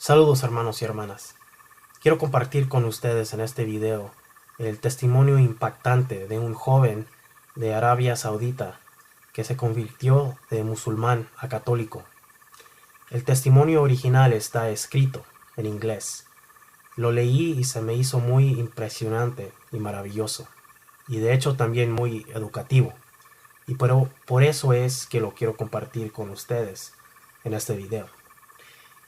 Saludos hermanos y hermanas. Quiero compartir con ustedes en este video el testimonio impactante de un joven de Arabia Saudita que se convirtió de musulmán a católico. El testimonio original está escrito en inglés. Lo leí y se me hizo muy impresionante y maravilloso, y de hecho también muy educativo. Y por eso es que lo quiero compartir con ustedes en este video.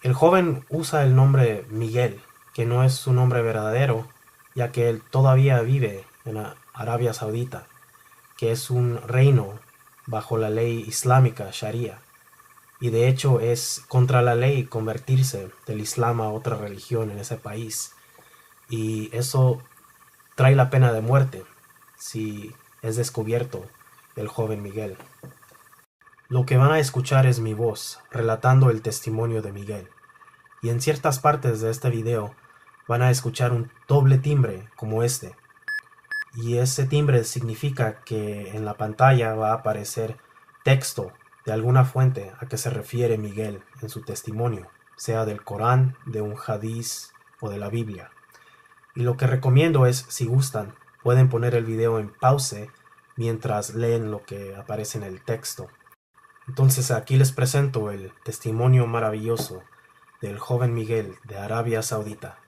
El joven usa el nombre Miguel, que no es su nombre verdadero, ya que él todavía vive en Arabia Saudita, que es un reino bajo la ley islámica Sharia, y de hecho es contra la ley convertirse del Islam a otra religión en ese país, y eso trae la pena de muerte si es descubierto el joven Miguel. Lo que van a escuchar es mi voz relatando el testimonio de Miguel, y en ciertas partes de este video van a escuchar un doble timbre como este, y ese timbre significa que en la pantalla va a aparecer texto de alguna fuente a que se refiere Miguel en su testimonio, sea del Corán, de un hadiz o de la Biblia. Y lo que recomiendo es, si gustan, pueden poner el video en pause mientras leen lo que aparece en el texto. Entonces aquí les presento el testimonio maravilloso del joven Miguel de Arabia Saudita.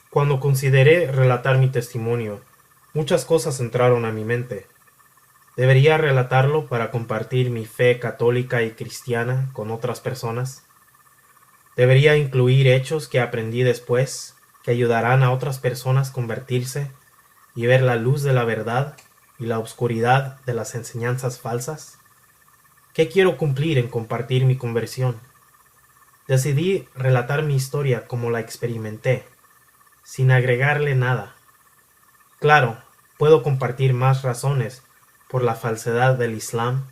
Cuando consideré relatar mi testimonio, muchas cosas entraron a mi mente. ¿Debería relatarlo para compartir mi fe católica y cristiana con otras personas? ¿Debería incluir hechos que aprendí después, que ayudarán a otras personas a convertirse y ver la luz de la verdad y la oscuridad de las enseñanzas falsas? ¿Qué quiero cumplir en compartir mi conversión? Decidí relatar mi historia como la experimenté, sin agregarle nada. Claro, puedo compartir más razones por la falsedad del Islam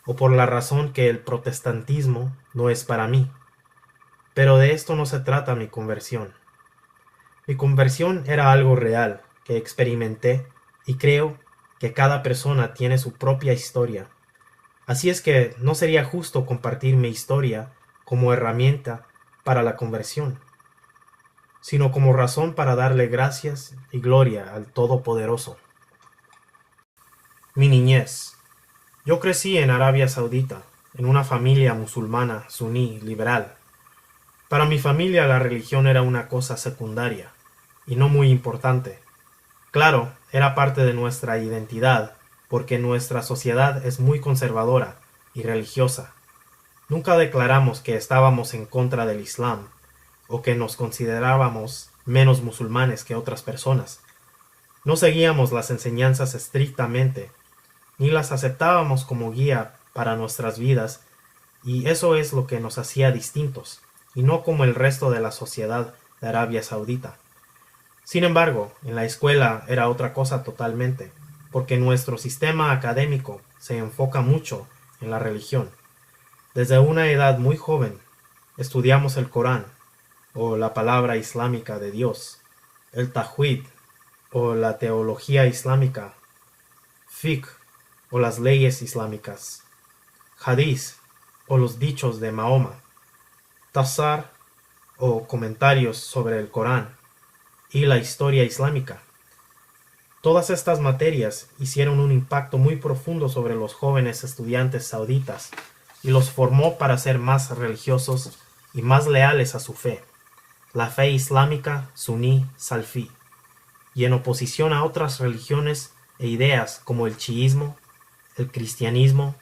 o por la razón que el protestantismo no es para mí. Pero de esto no se trata mi conversión. Mi conversión era algo real que experimenté y creo que cada persona tiene su propia historia. Así es que no sería justo compartir mi historia como herramienta para la conversión, sino como razón para darle gracias y gloria al Todopoderoso. Mi niñez. Yo crecí en Arabia Saudita, en una familia musulmana suní liberal. Para mi familia la religión era una cosa secundaria y no muy importante. Claro, era parte de nuestra identidad, porque nuestra sociedad es muy conservadora y religiosa. Nunca declaramos que estábamos en contra del Islam o que nos considerábamos menos musulmanes que otras personas. No seguíamos las enseñanzas estrictamente, ni las aceptábamos como guía para nuestras vidas, y eso es lo que nos hacía distintos, y no como el resto de la sociedad de Arabia Saudita. Sin embargo, en la escuela era otra cosa totalmente, porque nuestro sistema académico se enfoca mucho en la religión. Desde una edad muy joven, estudiamos el Corán, o la palabra islámica de Dios, el Tajwid, o la teología islámica, Fiqh, o las leyes islámicas, Hadith, o los dichos de Mahoma, Tafsir, o comentarios sobre el Corán, y la historia islámica. Todas estas materias hicieron un impacto muy profundo sobre los jóvenes estudiantes sauditas y los formó para ser más religiosos y más leales a su fe, la fe islámica suní salfí, y en oposición a otras religiones e ideas como el chiismo, el cristianismo,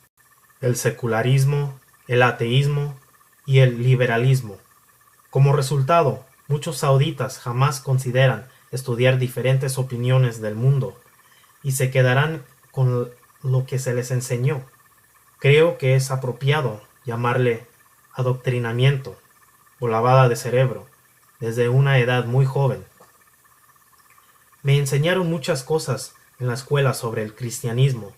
el secularismo, el ateísmo y el liberalismo. Como resultado, muchos sauditas jamás consideran estudiar diferentes opiniones del mundo y se quedarán con lo que se les enseñó. Creo que es apropiado llamarle adoctrinamiento o lavada de cerebro desde una edad muy joven. Me enseñaron muchas cosas en la escuela sobre el cristianismo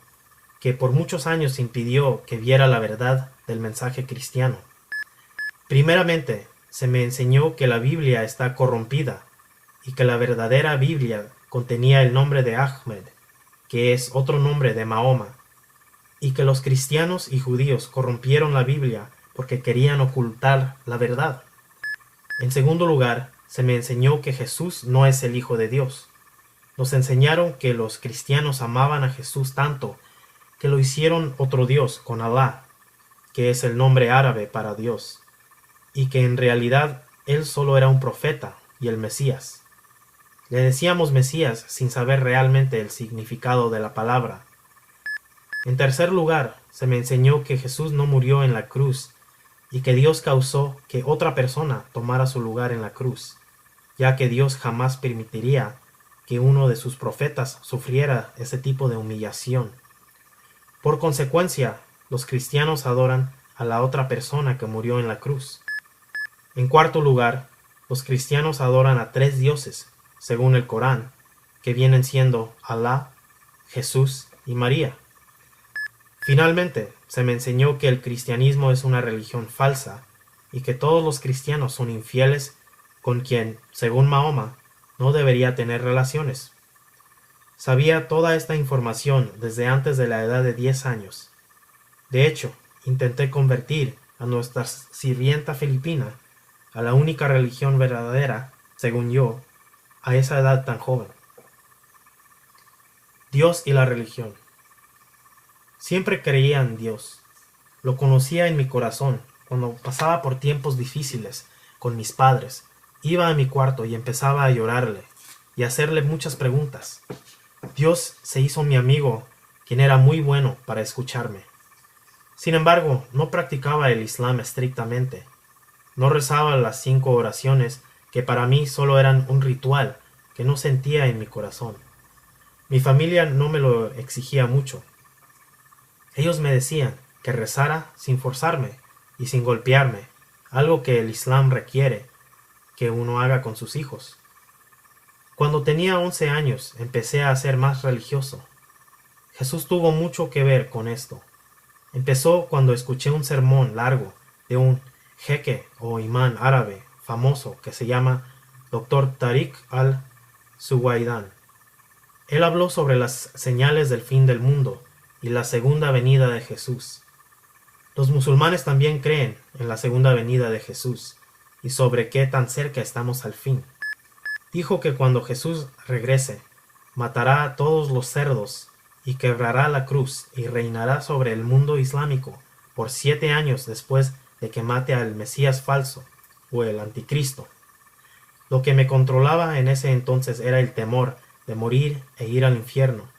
que por muchos años impidió que viera la verdad del mensaje cristiano. Primeramente, se me enseñó que la Biblia está corrompida y que la verdadera Biblia contenía el nombre de Ahmed, que es otro nombre de Mahoma, y que los cristianos y judíos corrompieron la Biblia porque querían ocultar la verdad. En segundo lugar, se me enseñó que Jesús no es el Hijo de Dios. Nos enseñaron que los cristianos amaban a Jesús tanto que lo hicieron otro Dios con Alá, que es el nombre árabe para Dios, y que en realidad él solo era un profeta y el Mesías. Le decíamos Mesías sin saber realmente el significado de la palabra. En tercer lugar, se me enseñó que Jesús no murió en la cruz y que Dios causó que otra persona tomara su lugar en la cruz, ya que Dios jamás permitiría que uno de sus profetas sufriera ese tipo de humillación. Por consecuencia, los cristianos adoran a la otra persona que murió en la cruz. En cuarto lugar, los cristianos adoran a tres dioses, según el Corán, que vienen siendo Alá, Jesús y María. Finalmente, se me enseñó que el cristianismo es una religión falsa y que todos los cristianos son infieles con quien, según Mahoma, no debería tener relaciones. Sabía toda esta información desde antes de la edad de 10 años. De hecho, intenté convertir a nuestra sirvienta filipina a la única religión verdadera, según yo, a esa edad tan joven. Dios y la religión. Siempre creía en Dios. Lo conocía en mi corazón. Cuando pasaba por tiempos difíciles con mis padres, iba a mi cuarto y empezaba a llorarle y a hacerle muchas preguntas. Dios se hizo mi amigo, quien era muy bueno para escucharme. Sin embargo, no practicaba el Islam estrictamente. No rezaba las 5 oraciones que para mí solo eran un ritual que no sentía en mi corazón. Mi familia no me lo exigía mucho. Ellos me decían que rezara sin forzarme y sin golpearme, algo que el Islam requiere que uno haga con sus hijos. Cuando tenía 11 años empecé a ser más religioso. Jesús tuvo mucho que ver con esto. Empezó cuando escuché un sermón largo de un jeque o imán árabe famoso que se llama Dr. Tariq al-Suwaidan. Él habló sobre las señales del fin del mundo y la segunda venida de Jesús. Los musulmanes también creen en la segunda venida de Jesús y sobre qué tan cerca estamos al fin. Dijo que cuando Jesús regrese, matará a todos los cerdos y quebrará la cruz y reinará sobre el mundo islámico por 7 años después de que mate al Mesías falso o el Anticristo. Lo que me controlaba en ese entonces era el temor de morir e ir al infierno,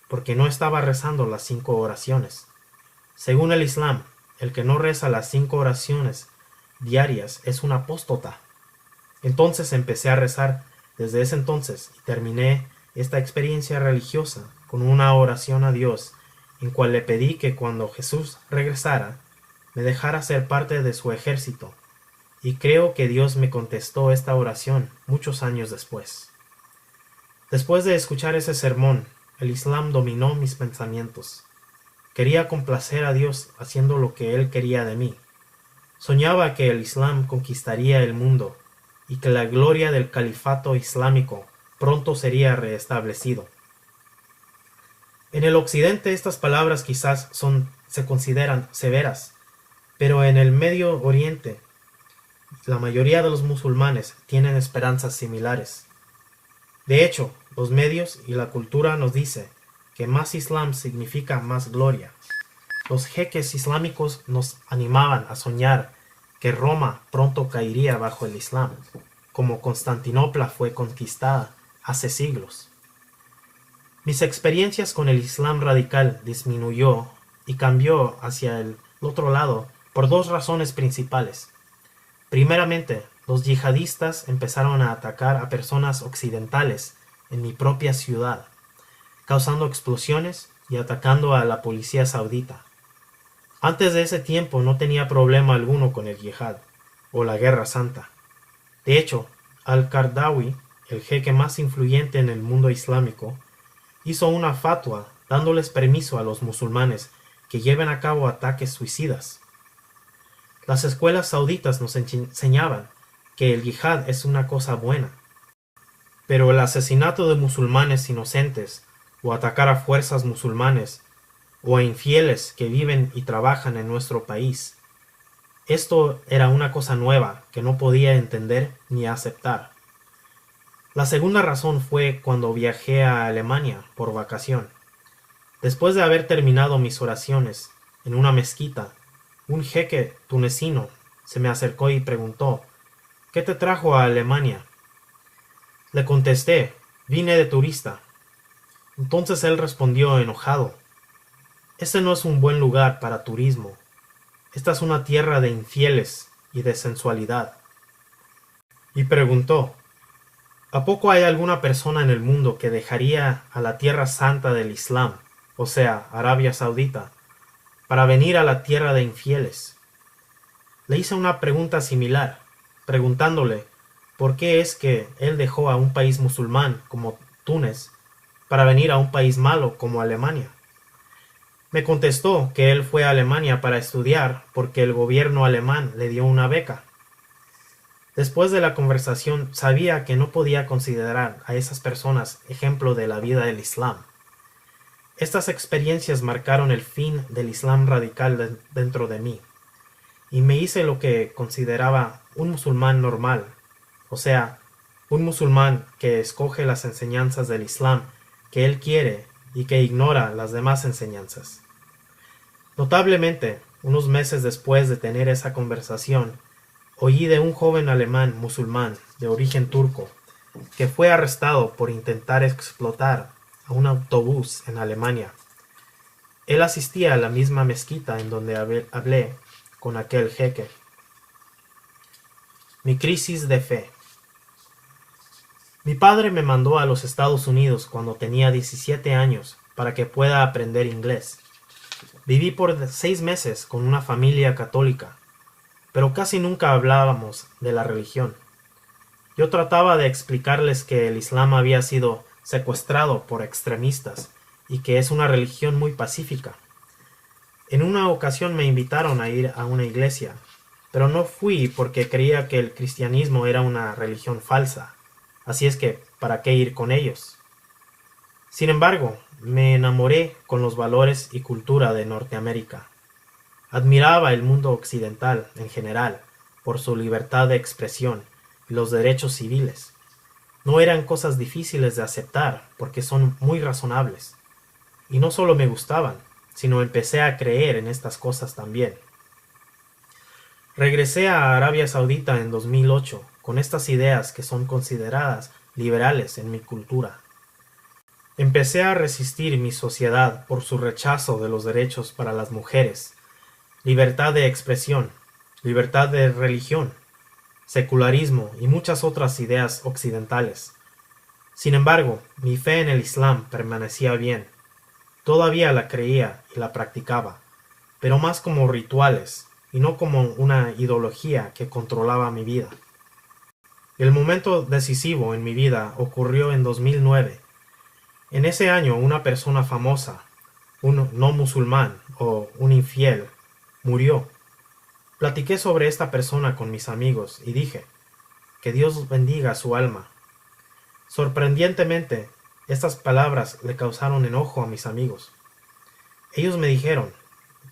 porque no estaba rezando las 5 oraciones. Según el Islam, el que no reza las 5 oraciones diarias es un apóstata. Entonces empecé a rezar desde ese entonces y terminé esta experiencia religiosa con una oración a Dios en cual le pedí que cuando Jesús regresara me dejara ser parte de su ejército, y creo que Dios me contestó esta oración muchos años después. Después de escuchar ese sermón, el Islam dominó mis pensamientos. Quería complacer a Dios haciendo lo que Él quería de mí. Soñaba que el Islam conquistaría el mundo y que la gloria del califato islámico pronto sería restablecido. En el occidente estas palabras quizás se consideran severas, pero en el Medio Oriente la mayoría de los musulmanes tienen esperanzas similares. De hecho, los medios y la cultura nos dice que más Islam significa más gloria. Los jeques islámicos nos animaban a soñar que Roma pronto caería bajo el Islam, como Constantinopla fue conquistada hace siglos. Mis experiencias con el Islam radical disminuyó y cambió hacia el otro lado por 2 razones principales. Primeramente, los yihadistas empezaron a atacar a personas occidentales en mi propia ciudad, causando explosiones y atacando a la policía saudita. Antes de ese tiempo no tenía problema alguno con el yihad o la guerra santa. De hecho, Al-Qaradawi, el jeque más influyente en el mundo islámico, hizo una fatwa dándoles permiso a los musulmanes que lleven a cabo ataques suicidas. Las escuelas sauditas nos enseñaban que el yihad es una cosa buena, pero el asesinato de musulmanes inocentes o atacar a fuerzas musulmanes o a infieles que viven y trabajan en nuestro país Esto era una cosa nueva que no podía entender ni aceptar. La segunda razón fue cuando viajé a Alemania por vacación. Después de haber terminado mis oraciones en una mezquita, un jeque tunecino se me acercó y preguntó: ¿qué te trajo a Alemania? Le contesté: vine de turista. Entonces él respondió enojado: este no es un buen lugar para turismo. Esta es una tierra de infieles y de sensualidad. Y preguntó: ¿a poco hay alguna persona en el mundo que dejaría a la tierra santa del Islam, o sea, Arabia Saudita, para venir a la tierra de infieles? Le hice una pregunta similar, preguntándole por qué es que él dejó a un país musulmán como Túnez para venir a un país malo como Alemania. Me contestó que él fue a Alemania para estudiar porque el gobierno alemán le dio una beca. Después de la conversación sabía que no podía considerar a esas personas ejemplo de la vida del Islam. Estas experiencias marcaron el fin del Islam radical dentro de mí, y me hice lo que consideraba un musulmán normal, o sea, un musulmán que escoge las enseñanzas del Islam que él quiere y que ignora las demás enseñanzas. Notablemente, unos meses después de tener esa conversación, oí de un joven alemán musulmán de origen turco que fue arrestado por intentar explotar a un autobús en Alemania. Él asistía a la misma mezquita en donde hablé con aquel jeque. Mi crisis de fe. Mi padre me mandó a los Estados Unidos cuando tenía 17 años para que pueda aprender inglés. Viví por 6 meses con una familia católica, pero casi nunca hablábamos de la religión. Yo trataba de explicarles que el Islam había sido secuestrado por extremistas y que es una religión muy pacífica. En una ocasión me invitaron a ir a una iglesia, pero no fui porque creía que el cristianismo era una religión falsa, así es que ¿para qué ir con ellos? Sin embargo, me enamoré con los valores y cultura de Norteamérica. Admiraba el mundo occidental en general por su libertad de expresión y los derechos civiles. No eran cosas difíciles de aceptar porque son muy razonables. Y no solo me gustaban, sino empecé a creer en estas cosas también. Regresé a Arabia Saudita en 2008 con estas ideas que son consideradas liberales en mi cultura. Empecé a resistir mi sociedad por su rechazo de los derechos para las mujeres, libertad de expresión, libertad de religión, secularismo y muchas otras ideas occidentales. Sin embargo, mi fe en el Islam permanecía bien. Todavía la creía y la practicaba, pero más como rituales y no como una ideología que controlaba mi vida. El momento decisivo en mi vida ocurrió en 2009. En ese año una persona famosa, un no musulmán o un infiel, murió. Platiqué sobre esta persona con mis amigos y dije: que Dios bendiga su alma. Sorprendentemente, estas palabras le causaron enojo a mis amigos. Ellos me dijeron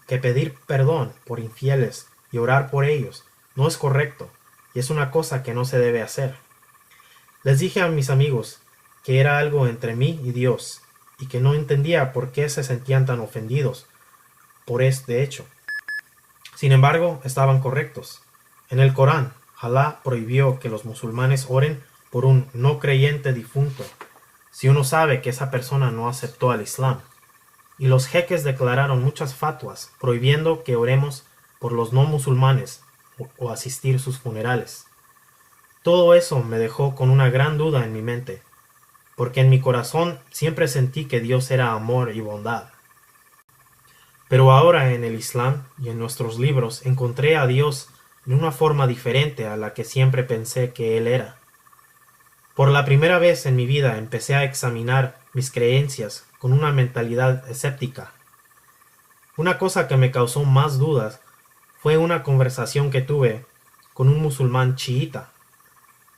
que pedir perdón por infieles y orar por ellos no es correcto y es una cosa que no se debe hacer. Les dije a mis amigos que era algo entre mí y Dios y que no entendía por qué se sentían tan ofendidos por este hecho. Sin embargo, estaban correctos. En el Corán, Alá prohibió que los musulmanes oren por un no creyente difunto si uno sabe que esa persona no aceptó al Islam. Y los jeques declararon muchas fatwas prohibiendo que oremos por los no musulmanes o asistir sus funerales. Todo eso me dejó con una gran duda en mi mente, porque en mi corazón siempre sentí que Dios era amor y bondad. Pero ahora en el Islam y en nuestros libros encontré a Dios de una forma diferente a la que siempre pensé que Él era. Por la primera vez en mi vida empecé a examinar mis creencias con una mentalidad escéptica. Una cosa que me causó más dudas fue una conversación que tuve con un musulmán chiita.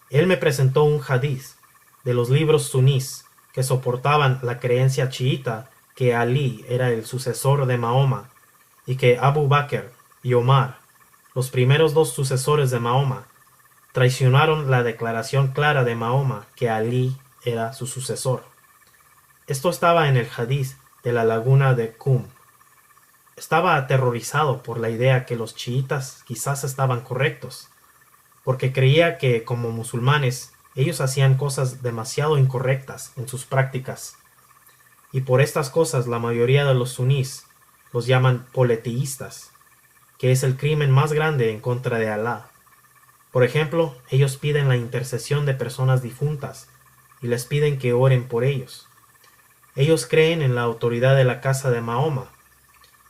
Él me presentó un hadiz de los libros sunís que soportaban la creencia chiita que Ali era el sucesor de Mahoma y que Abu Bakr y Omar, los primeros dos sucesores de Mahoma, traicionaron la declaración clara de Mahoma que Alí era su sucesor. Esto estaba en el hadiz de la laguna de Qum. Estaba aterrorizado por la idea que los chiitas quizás estaban correctos, porque creía que, como musulmanes, ellos hacían cosas demasiado incorrectas en sus prácticas, y por estas cosas la mayoría de los sunís los llaman politeístas, que es el crimen más grande en contra de Alá. Por ejemplo, ellos piden la intercesión de personas difuntas y les piden que oren por ellos. Ellos creen en la autoridad de la casa de Mahoma.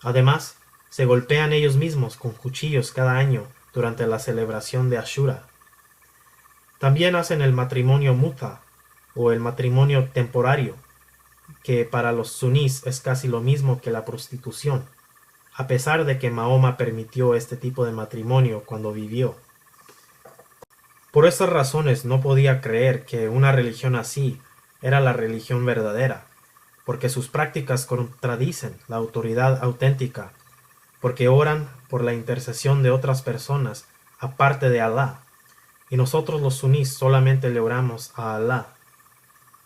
Además, se golpean ellos mismos con cuchillos cada año durante la celebración de Ashura. También hacen el matrimonio muta o el matrimonio temporario, que para los sunís es casi lo mismo que la prostitución, a pesar de que Mahoma permitió este tipo de matrimonio cuando vivió. Por estas razones no podía creer que una religión así era la religión verdadera, porque sus prácticas contradicen la autoridad auténtica, porque oran por la intercesión de otras personas aparte de Alá, y nosotros los sunís solamente le oramos a Alá.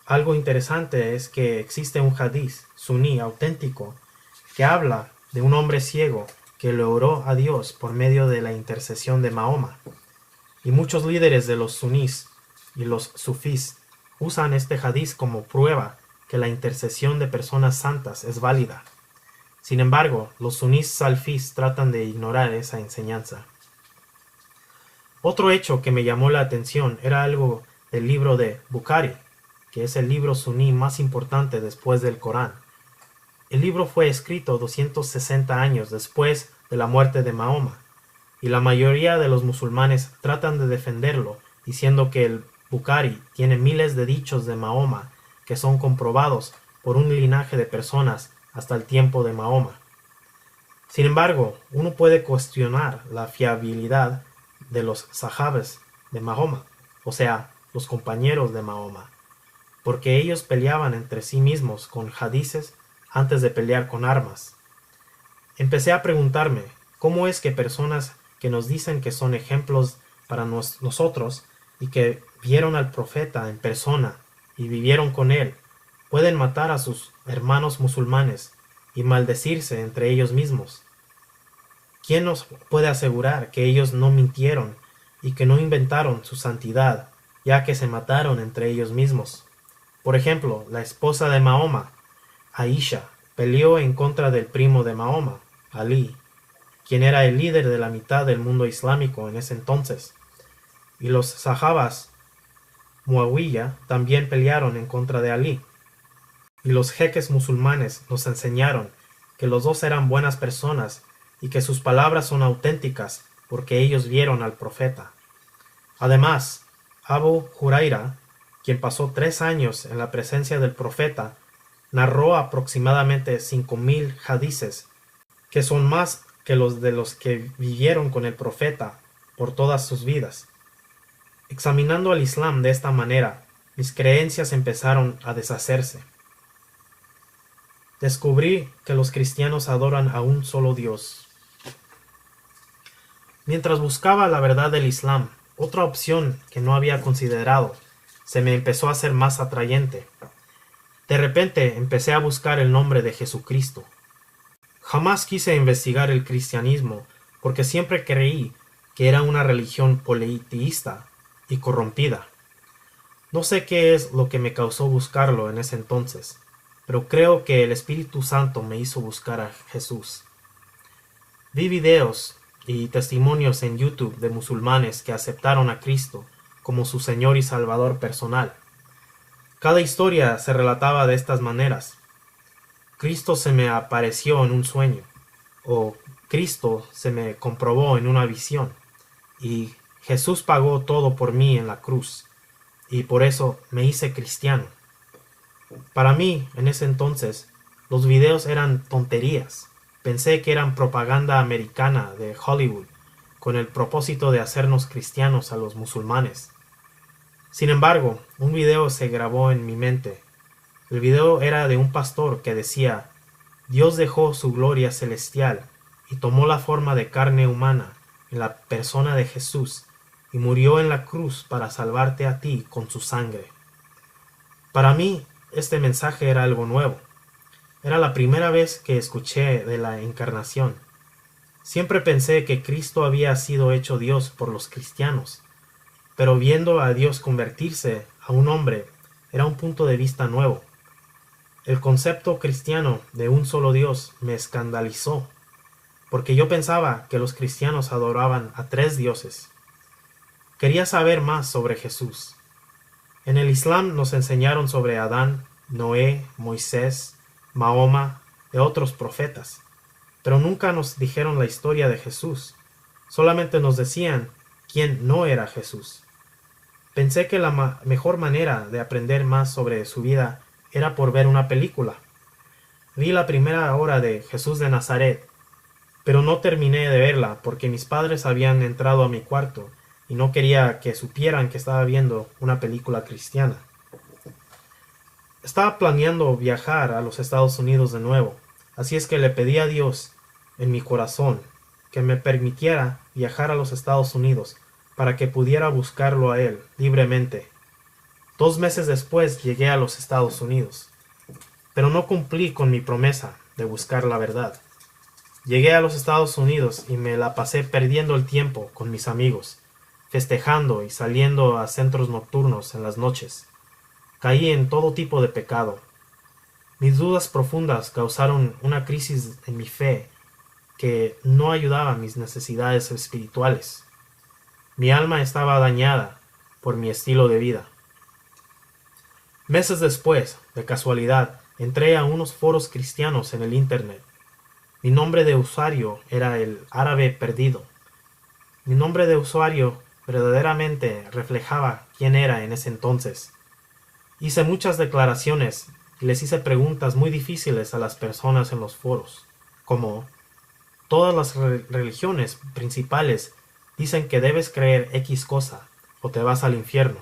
Algo interesante es que existe un hadiz suní auténtico que habla de un hombre ciego que le oró a Dios por medio de la intercesión de Mahoma. Y muchos líderes de los sunís y los sufís usan este hadiz como prueba que la intercesión de personas santas es válida. Sin embargo, los sunís salfís tratan de ignorar esa enseñanza. Otro hecho que me llamó la atención era algo del libro de Bukhari, que es el libro suní más importante después del Corán. El libro fue escrito 260 años después de la muerte de Mahoma, y la mayoría de los musulmanes tratan de defenderlo, diciendo que el Bukhari tiene miles de dichos de Mahoma que son comprobados por un linaje de personas hasta el tiempo de Mahoma. Sin embargo, uno puede cuestionar la fiabilidad de los sahabas de Mahoma, o sea, los compañeros de Mahoma, porque ellos peleaban entre sí mismos con hadices antes de pelear con armas. Empecé a preguntarme, ¿cómo es que personas que nos dicen que son ejemplos para nosotros y que vieron al profeta en persona y vivieron con él, pueden matar a sus hermanos musulmanes y maldecirse entre ellos mismos? ¿Quién nos puede asegurar que ellos no mintieron y que no inventaron su santidad, ya que se mataron entre ellos mismos? Por ejemplo, la esposa de Mahoma, Aisha, peleó en contra del primo de Mahoma, Alí, quien era el líder de la mitad del mundo islámico en ese entonces, y los sahabas Muawiyah también pelearon en contra de Alí. Y los jeques musulmanes nos enseñaron que los dos eran buenas personas y que sus palabras son auténticas porque ellos vieron al profeta. Además, Abu Huraira, quien pasó 3 años en la presencia del profeta, narró aproximadamente 5,000 hadices, que son más que los de los que vivieron con el profeta por todas sus vidas. Examinando al Islam de esta manera, mis creencias empezaron a deshacerse. Descubrí que los cristianos adoran a un solo Dios. Mientras buscaba la verdad del Islam, otra opción que no había considerado se me empezó a hacer más atrayente. De repente empecé a buscar el nombre de Jesucristo. Jamás quise investigar el cristianismo porque siempre creí que era una religión politeísta y corrompida. No sé qué es lo que me causó buscarlo en ese entonces, pero creo que el Espíritu Santo me hizo buscar a Jesús. Vi videos y testimonios en YouTube de musulmanes que aceptaron a Cristo como su Señor y Salvador personal. Cada historia se relataba de estas maneras. Cristo se me apareció en un sueño, o Cristo se me comprobó en una visión, y Jesús pagó todo por mí en la cruz, y por eso me hice cristiano. Para mí, en ese entonces, los videos eran tonterías. Pensé que eran propaganda americana de Hollywood, con el propósito de hacernos cristianos a los musulmanes. Sin embargo, un video se grabó en mi mente. El video era de un pastor que decía: Dios dejó su gloria celestial y tomó la forma de carne humana en la persona de Jesús y murió en la cruz para salvarte a ti con su sangre. Para mí, este mensaje era algo nuevo. Era la primera vez que escuché de la encarnación. Siempre pensé que Cristo había sido hecho Dios por los cristianos, pero viendo a Dios convertirse a un hombre era un punto de vista nuevo. El concepto cristiano de un solo Dios me escandalizó, porque yo pensaba que los cristianos adoraban a 3 dioses. Quería saber más sobre Jesús. En el Islam nos enseñaron sobre Adán, Noé, Moisés, Mahoma y otros profetas, pero nunca nos dijeron la historia de Jesús. Solamente nos decían quién no era Jesús. Pensé que la mejor manera de aprender más sobre su vida era por ver una película. Vi la primera hora de Jesús de Nazaret, pero no terminé de verla porque mis padres habían entrado a mi cuarto y no quería que supieran que estaba viendo una película cristiana. Estaba planeando viajar a los Estados Unidos de nuevo, así es que le pedí a Dios en mi corazón que me permitiera viajar a los Estados Unidos para que pudiera buscarlo a Él libremente. 2 meses después llegué a los Estados Unidos, pero no cumplí con mi promesa de buscar la verdad. Llegué a los Estados Unidos y me la pasé perdiendo el tiempo con mis amigos, festejando y saliendo a centros nocturnos en las noches. Caí en todo tipo de pecado. Mis dudas profundas causaron una crisis en mi fe que no ayudaba a mis necesidades espirituales. Mi alma estaba dañada por mi estilo de vida. Meses después, de casualidad, entré a unos foros cristianos en el Internet. Mi nombre de usuario era el árabe perdido. Mi nombre de usuario verdaderamente reflejaba quién era en ese entonces. Hice muchas declaraciones y les hice preguntas muy difíciles a las personas en los foros, como: todas las religiones principales dicen que debes creer X cosa o te vas al infierno.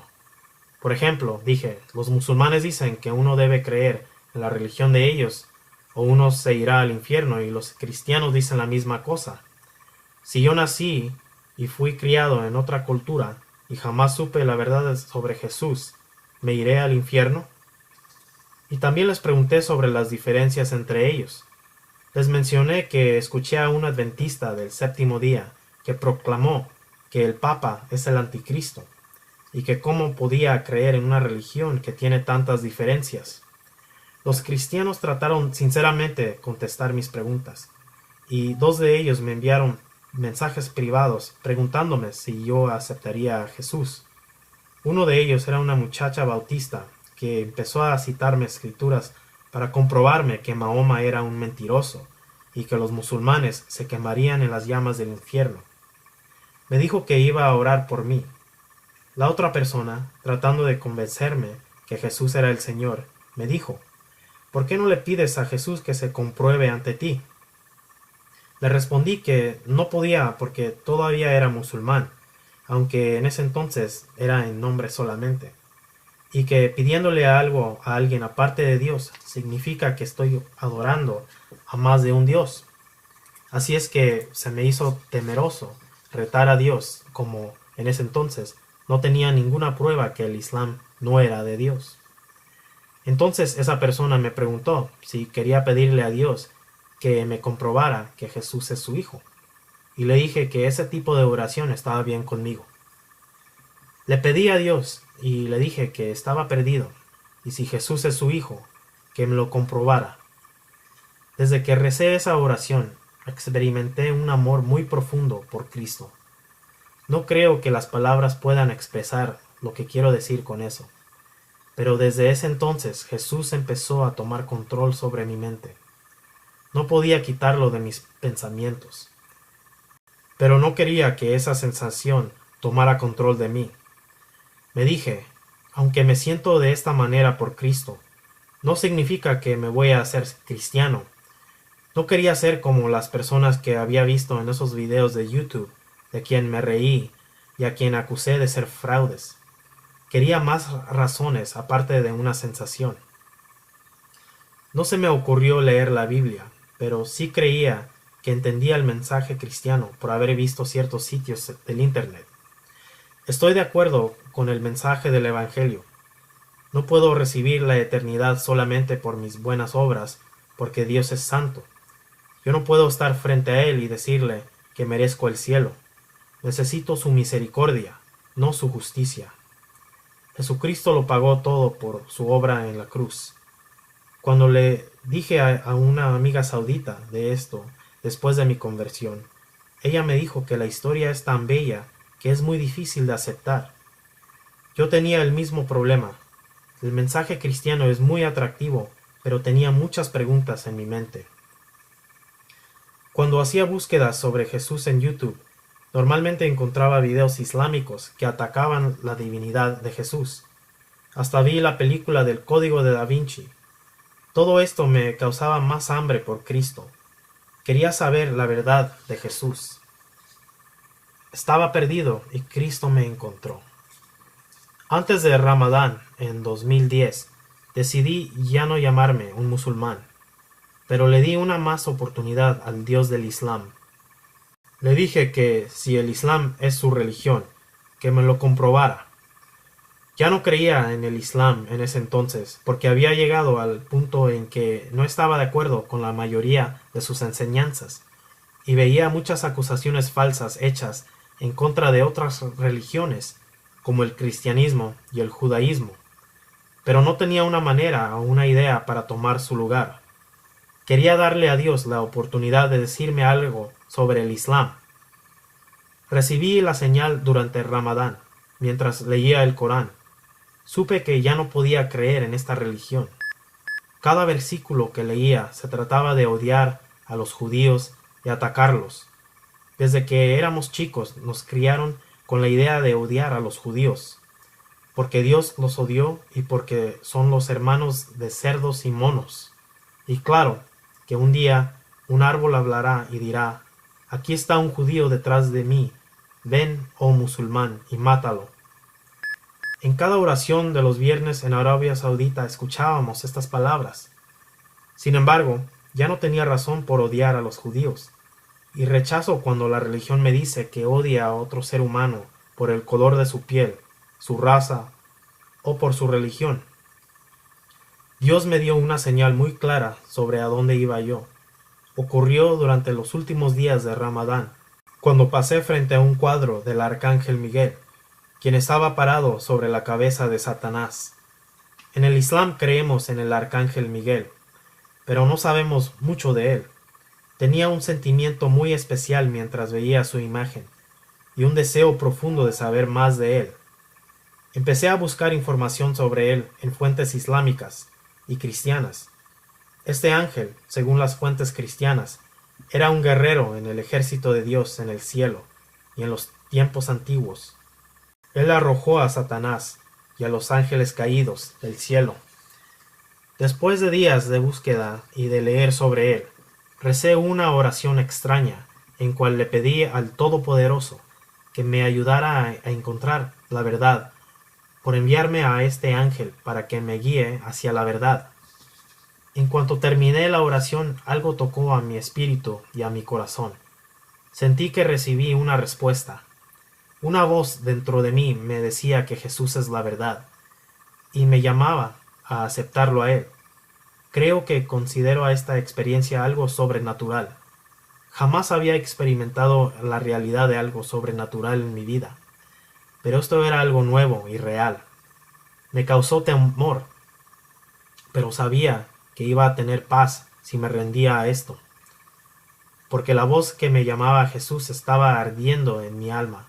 Por ejemplo, dije, los musulmanes dicen que uno debe creer en la religión de ellos o uno se irá al infierno, y los cristianos dicen la misma cosa. Si yo nací y fui criado en otra cultura y jamás supe la verdad sobre Jesús, ¿me iré al infierno? Y también les pregunté sobre las diferencias entre ellos. Les mencioné que escuché a un adventista del séptimo día que proclamó que el Papa es el anticristo y que cómo podía creer en una religión que tiene tantas diferencias. Los cristianos trataron sinceramente de contestar mis preguntas, y 2 de ellos me enviaron mensajes privados preguntándome si yo aceptaría a Jesús. Uno de ellos era una muchacha bautista que empezó a citarme escrituras para comprobarme que Mahoma era un mentiroso y que los musulmanes se quemarían en las llamas del infierno. Me dijo que iba a orar por mí. La otra persona, tratando de convencerme que Jesús era el Señor, me dijo: ¿por qué no le pides a Jesús que se compruebe ante ti? Le respondí que no podía porque todavía era musulmán, aunque en ese entonces era en nombre solamente, y que pidiéndole algo a alguien aparte de Dios significa que estoy adorando a más de un Dios. Así es que se me hizo temeroso retar a Dios, como en ese entonces no tenía ninguna prueba que el Islam no era de Dios. Entonces esa persona me preguntó si quería pedirle a Dios que me comprobara que Jesús es su hijo, y le dije que ese tipo de oración estaba bien conmigo. Le pedí a Dios y le dije que estaba perdido, y si Jesús es su hijo, que me lo comprobara. Desde que recé esa oración, experimenté un amor muy profundo por Cristo. No creo que las palabras puedan expresar lo que quiero decir con eso, pero desde ese entonces Jesús empezó a tomar control sobre mi mente. No podía quitarlo de mis pensamientos, pero no quería que esa sensación tomara control de mí. Me dije, aunque me siento de esta manera por Cristo, no significa que me voy a hacer cristiano. No quería ser como las personas que había visto en esos videos de YouTube, de quien me reí y a quien acusé de ser fraudes. Quería más razones aparte de una sensación. No se me ocurrió leer la Biblia, pero sí creía que entendía el mensaje cristiano por haber visto ciertos sitios del Internet. Estoy de acuerdo con el mensaje del Evangelio. No puedo recibir la eternidad solamente por mis buenas obras, porque Dios es santo. Yo no puedo estar frente a Él y decirle que merezco el cielo. Necesito su misericordia, no su justicia. Jesucristo lo pagó todo por su obra en la cruz. Cuando le dije a una amiga saudita de esto, después de mi conversión, ella me dijo que la historia es tan bella que es muy difícil de aceptar. Yo tenía el mismo problema. El mensaje cristiano es muy atractivo, pero tenía muchas preguntas en mi mente. Cuando hacía búsquedas sobre Jesús en YouTube, normalmente encontraba videos islámicos que atacaban la divinidad de Jesús. Hasta vi la película del Código de Da Vinci. Todo esto me causaba más hambre por Cristo. Quería saber la verdad de Jesús. Estaba perdido y Cristo me encontró. Antes de Ramadán, en 2010, decidí ya no llamarme un musulmán, pero le di una más oportunidad al Dios del Islam. Le dije que si el Islam es su religión, que me lo comprobara. Ya no creía en el Islam en ese entonces, porque había llegado al punto en que no estaba de acuerdo con la mayoría de sus enseñanzas, y veía muchas acusaciones falsas hechas en contra de otras religiones, como el cristianismo y el judaísmo, pero no tenía una manera o una idea para tomar su lugar. Quería darle a Dios la oportunidad de decirme algo sobre el Islam. Recibí la señal durante el Ramadán, mientras leía el Corán. Supe que ya no podía creer en esta religión. Cada versículo que leía se trataba de odiar a los judíos y atacarlos. Desde que éramos chicos nos criaron con la idea de odiar a los judíos, porque Dios los odió y porque son los hermanos de cerdos y monos. Y claro, que un día un árbol hablará y dirá: aquí está un judío detrás de mí, ven, oh musulmán, y mátalo. En cada oración de los viernes en Arabia Saudita escuchábamos estas palabras. Sin embargo, ya no tenía razón por odiar a los judíos, y rechazo cuando la religión me dice que odia a otro ser humano por el color de su piel, su raza o por su religión. Dios me dio una señal muy clara sobre a dónde iba yo. Ocurrió durante los últimos días de Ramadán, cuando pasé frente a un cuadro del arcángel Miguel, quien estaba parado sobre la cabeza de Satanás. En el Islam creemos en el arcángel Miguel, pero no sabemos mucho de él. Tenía un sentimiento muy especial mientras veía su imagen, y un deseo profundo de saber más de él. Empecé a buscar información sobre él en fuentes islámicas y cristianas. Este ángel, según las fuentes cristianas, era un guerrero en el ejército de Dios en el cielo y en los tiempos antiguos. Él arrojó a Satanás y a los ángeles caídos del cielo. Después de días de búsqueda y de leer sobre él, recé una oración extraña en cual le pedí al Todopoderoso que me ayudara a encontrar la verdad, por enviarme a este ángel para que me guíe hacia la verdad. En cuanto terminé la oración, algo tocó a mi espíritu y a mi corazón. Sentí que recibí una respuesta. Una voz dentro de mí me decía que Jesús es la verdad, y me llamaba a aceptarlo a Él. Creo que considero a esta experiencia algo sobrenatural. Jamás había experimentado la realidad de algo sobrenatural en mi vida, pero esto era algo nuevo y real. Me causó temor, pero sabía que iba a tener paz si me rendía a esto, porque la voz que me llamaba a Jesús estaba ardiendo en mi alma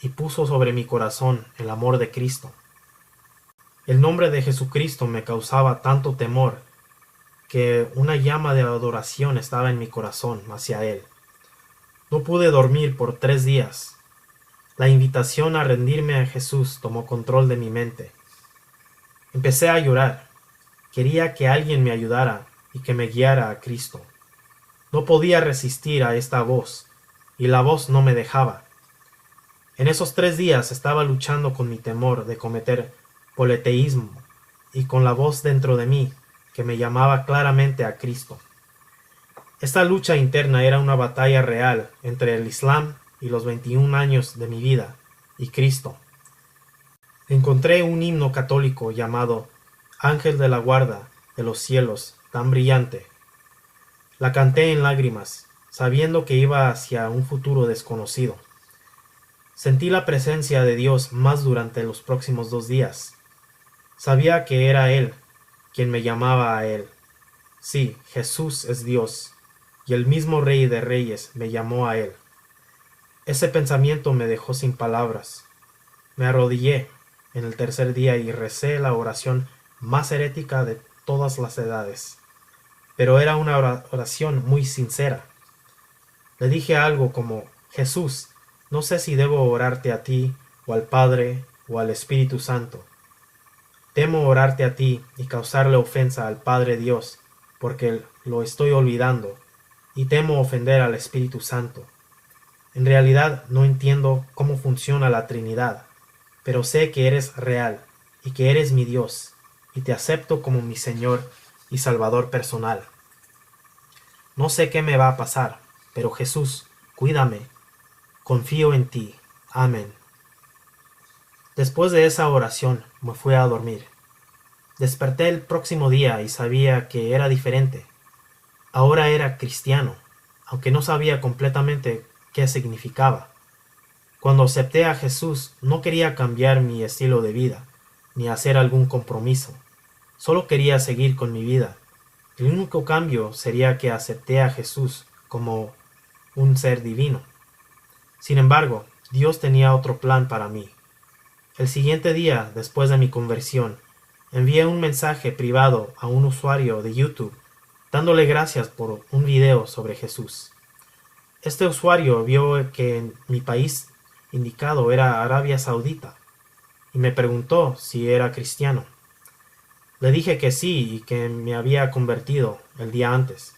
y puso sobre mi corazón el amor de Cristo. El nombre de Jesucristo me causaba tanto temor que una llama de adoración estaba en mi corazón hacia Él. No pude dormir por 3 días. La invitación a rendirme a Jesús tomó control de mi mente. Empecé a llorar. Quería que alguien me ayudara y que me guiara a Cristo. No podía resistir a esta voz, y la voz no me dejaba. En esos 3 días estaba luchando con mi temor de cometer politeísmo y con la voz dentro de mí que me llamaba claramente a Cristo. Esta lucha interna era una batalla real entre el Islam y los 21 años de mi vida y Cristo. Encontré un himno católico llamado Ángel de la guarda de los cielos, tan brillante. La canté en lágrimas, sabiendo que iba hacia un futuro desconocido. Sentí la presencia de Dios más durante los próximos 2 días. Sabía que era Él quien me llamaba a Él. Sí, Jesús es Dios, y el mismo Rey de Reyes me llamó a Él. Ese pensamiento me dejó sin palabras. Me arrodillé en el tercer día y recé la oración más herética de todas las edades. Pero era una oración muy sincera. Le dije algo como: Jesús, no sé si debo orarte a ti, o al Padre, o al Espíritu Santo. Temo orarte a ti y causarle ofensa al Padre Dios, porque lo estoy olvidando, y temo ofender al Espíritu Santo. En realidad no entiendo cómo funciona la Trinidad, pero sé que eres real y que eres mi Dios, y te acepto como mi Señor y Salvador personal. No sé qué me va a pasar, pero Jesús, cuídame. Confío en ti. Amén. Después de esa oración me fui a dormir. Desperté el próximo día y sabía que era diferente. Ahora era cristiano, aunque no sabía completamente qué significaba. Cuando acepté a Jesús, no quería cambiar mi estilo de vida, ni hacer algún compromiso. Solo quería seguir con mi vida. El único cambio sería que acepté a Jesús como un ser divino. Sin embargo, Dios tenía otro plan para mí. El siguiente día, después de mi conversión, envié un mensaje privado a un usuario de YouTube, dándole gracias por un video sobre Jesús. Este usuario vio que en mi país indicado era Arabia Saudita, y me preguntó si era cristiano. Le dije que sí y que me había convertido el día antes.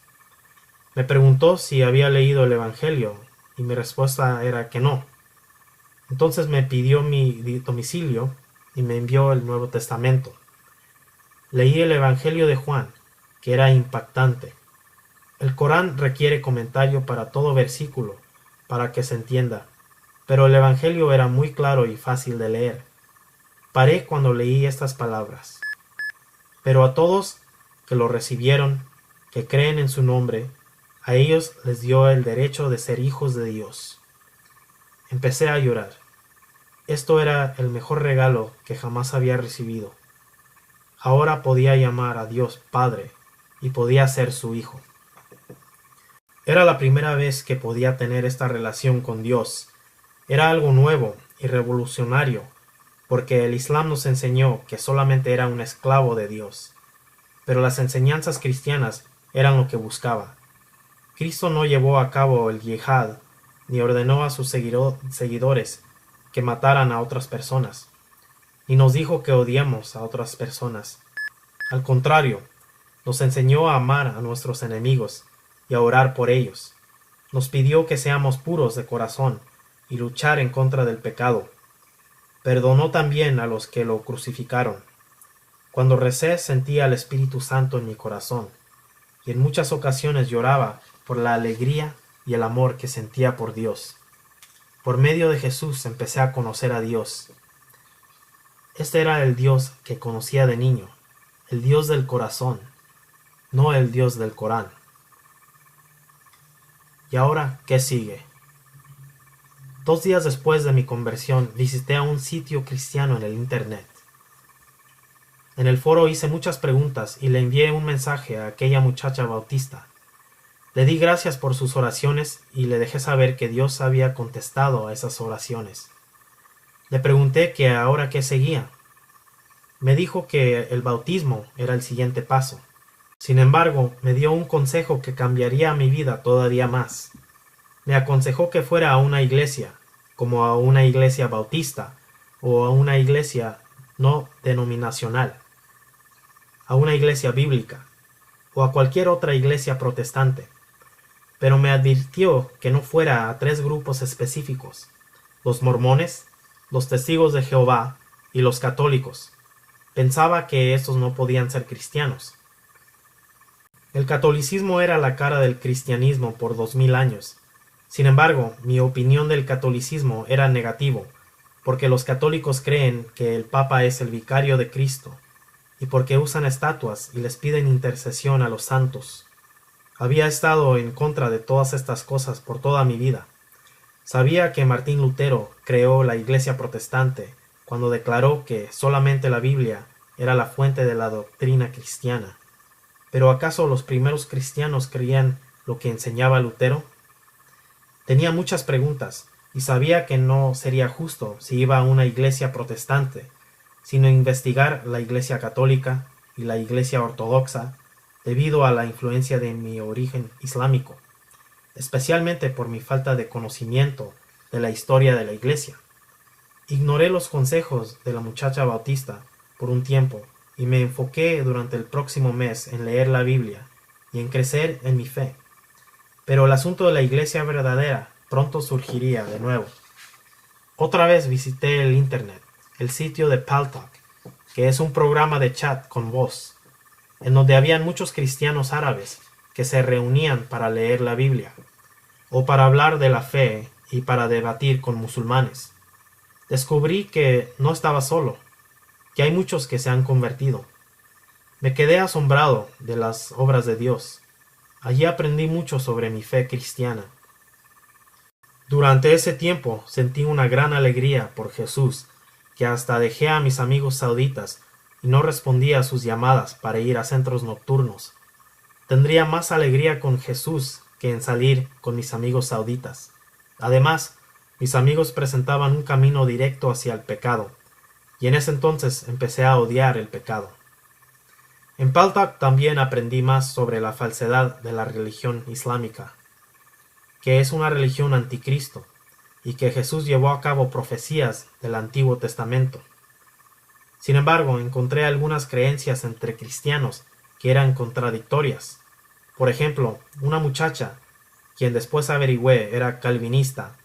Me preguntó si había leído el Evangelio, y mi respuesta era que no. Entonces me pidió mi domicilio y me envió el Nuevo Testamento. Leí el Evangelio de Juan, que era impactante. El Corán requiere comentario para todo versículo, para que se entienda, pero el Evangelio era muy claro y fácil de leer. Paré cuando leí estas palabras. Pero a todos que lo recibieron, que creen en su nombre, a ellos les dio el derecho de ser hijos de Dios. Empecé a llorar. Esto era el mejor regalo que jamás había recibido. Ahora podía llamar a Dios Padre y podía ser su hijo. Era la primera vez que podía tener esta relación con Dios. Era algo nuevo y revolucionario, porque el Islam nos enseñó que solamente era un esclavo de Dios. Pero las enseñanzas cristianas eran lo que buscaba. Cristo no llevó a cabo el yihad, ni ordenó a sus seguidores que mataran a otras personas, ni nos dijo que odiemos a otras personas. Al contrario, nos enseñó a amar a nuestros enemigos y a orar por ellos. Nos pidió que seamos puros de corazón y luchar en contra del pecado. Perdonó también a los que lo crucificaron. Cuando recé sentía el Espíritu Santo en mi corazón, y en muchas ocasiones lloraba por la alegría y el amor que sentía por Dios. Por medio de Jesús empecé a conocer a Dios. Este era el Dios que conocía de niño, el Dios del corazón, no el Dios del Corán. ¿Y ahora qué sigue? 2 días después de mi conversión visité a un sitio cristiano en el internet. En el foro hice muchas preguntas y le envié un mensaje a aquella muchacha bautista. Le di gracias por sus oraciones y le dejé saber que Dios había contestado a esas oraciones. Le pregunté que ahora qué seguía. Me dijo que el bautismo era el siguiente paso. Sin embargo, me dio un consejo que cambiaría mi vida todavía más. Me aconsejó que fuera a una iglesia, como a una iglesia bautista o a una iglesia no denominacional, a una iglesia bíblica o a cualquier otra iglesia protestante. Pero me advirtió que no fuera a 3 grupos específicos: los mormones, los testigos de Jehová y los católicos. Pensaba que estos no podían ser cristianos. El catolicismo era la cara del cristianismo por 2000 años. Sin embargo, mi opinión del catolicismo era negativo, porque los católicos creen que el Papa es el vicario de Cristo, y porque usan estatuas y les piden intercesión a los santos. Había estado en contra de todas estas cosas por toda mi vida. Sabía que Martín Lutero creó la Iglesia protestante cuando declaró que solamente la Biblia era la fuente de la doctrina cristiana. ¿Pero acaso los primeros cristianos creían lo que enseñaba Lutero? Tenía muchas preguntas y sabía que no sería justo si iba a una iglesia protestante, sino investigar la Iglesia católica y la Iglesia ortodoxa debido a la influencia de mi origen islámico, especialmente por mi falta de conocimiento de la historia de la Iglesia. Ignoré los consejos de la muchacha bautista por un tiempo y me enfoqué durante el próximo mes en leer la Biblia y en crecer en mi fe. Pero el asunto de la Iglesia verdadera pronto surgiría de nuevo. Otra vez visité el Internet, el sitio de Paltalk, que es un programa de chat con voz, en donde habían muchos cristianos árabes que se reunían para leer la Biblia, o para hablar de la fe y para debatir con musulmanes. Descubrí que no estaba solo, que hay muchos que se han convertido. Me quedé asombrado de las obras de Dios. Allí aprendí mucho sobre mi fe cristiana. Durante ese tiempo sentí una gran alegría por Jesús, que hasta dejé a mis amigos sauditas y no respondía a sus llamadas para ir a centros nocturnos. Tendría más alegría con Jesús que en salir con mis amigos sauditas. Además, mis amigos presentaban un camino directo hacia el pecado, y en ese entonces empecé a odiar el pecado. En Paltalk también aprendí más sobre la falsedad de la religión islámica, que es una religión anticristo, y que Jesús llevó a cabo profecías del Antiguo Testamento. Sin embargo, encontré algunas creencias entre cristianos que eran contradictorias. Por ejemplo, una muchacha, quien después averigüé era calvinista,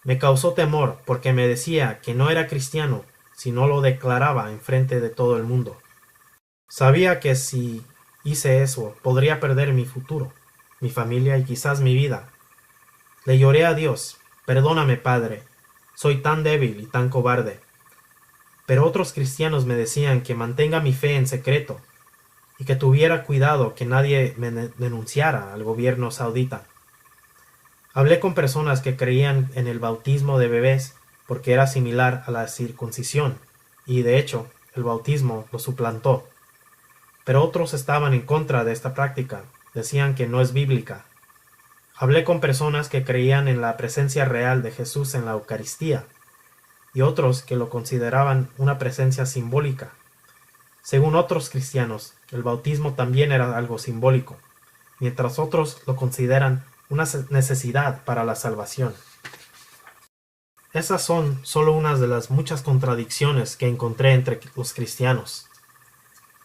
me causó temor porque me decía que no era cristiano si no lo declaraba enfrente de todo el mundo. Sabía que si hice eso podría perder mi futuro, mi familia y quizás mi vida. Le lloré a Dios: perdóname, Padre, soy tan débil y tan cobarde. Pero otros cristianos me decían que mantenga mi fe en secreto y que tuviera cuidado que nadie me denunciara al gobierno saudita. Hablé con personas que creían en el bautismo de bebés porque era similar a la circuncisión, y de hecho el bautismo lo suplantó. Pero otros estaban en contra de esta práctica, decían que no es bíblica. Hablé con personas que creían en la presencia real de Jesús en la Eucaristía, y otros que lo consideraban una presencia simbólica. Según otros cristianos, el bautismo también era algo simbólico, mientras otros lo consideran una necesidad para la salvación. Esas son solo unas de las muchas contradicciones que encontré entre los cristianos.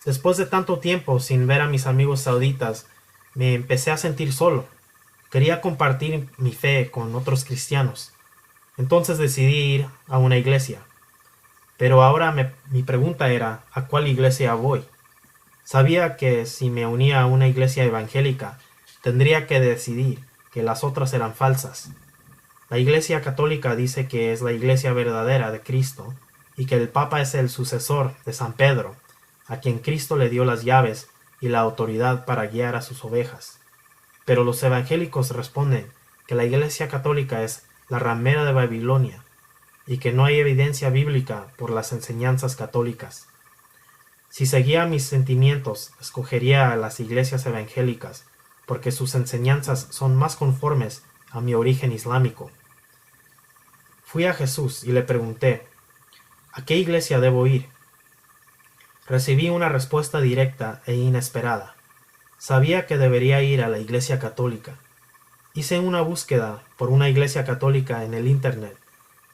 Después de tanto tiempo sin ver a mis amigos sauditas, me empecé a sentir solo. Quería compartir mi fe con otros cristianos. Entonces decidí ir a una iglesia. Pero ahora mi pregunta era: ¿a cuál iglesia voy? Sabía que si me unía a una iglesia evangélica, tendría que decidir que las otras eran falsas. La Iglesia Católica dice que es la iglesia verdadera de Cristo y que el Papa es el sucesor de San Pedro, a quien Cristo le dio las llaves y la autoridad para guiar a sus ovejas. Pero los evangélicos responden que la Iglesia Católica es la ramera de Babilonia y que no hay evidencia bíblica por las enseñanzas católicas. Si seguía mis sentimientos, escogería a las iglesias evangélicas porque sus enseñanzas son más conformes a mi origen islámico. Fui a Jesús y le pregunté: ¿a qué iglesia debo ir? Recibí una respuesta directa e inesperada. Sabía que debería ir a la Iglesia Católica. Hice una búsqueda por una iglesia católica en el Internet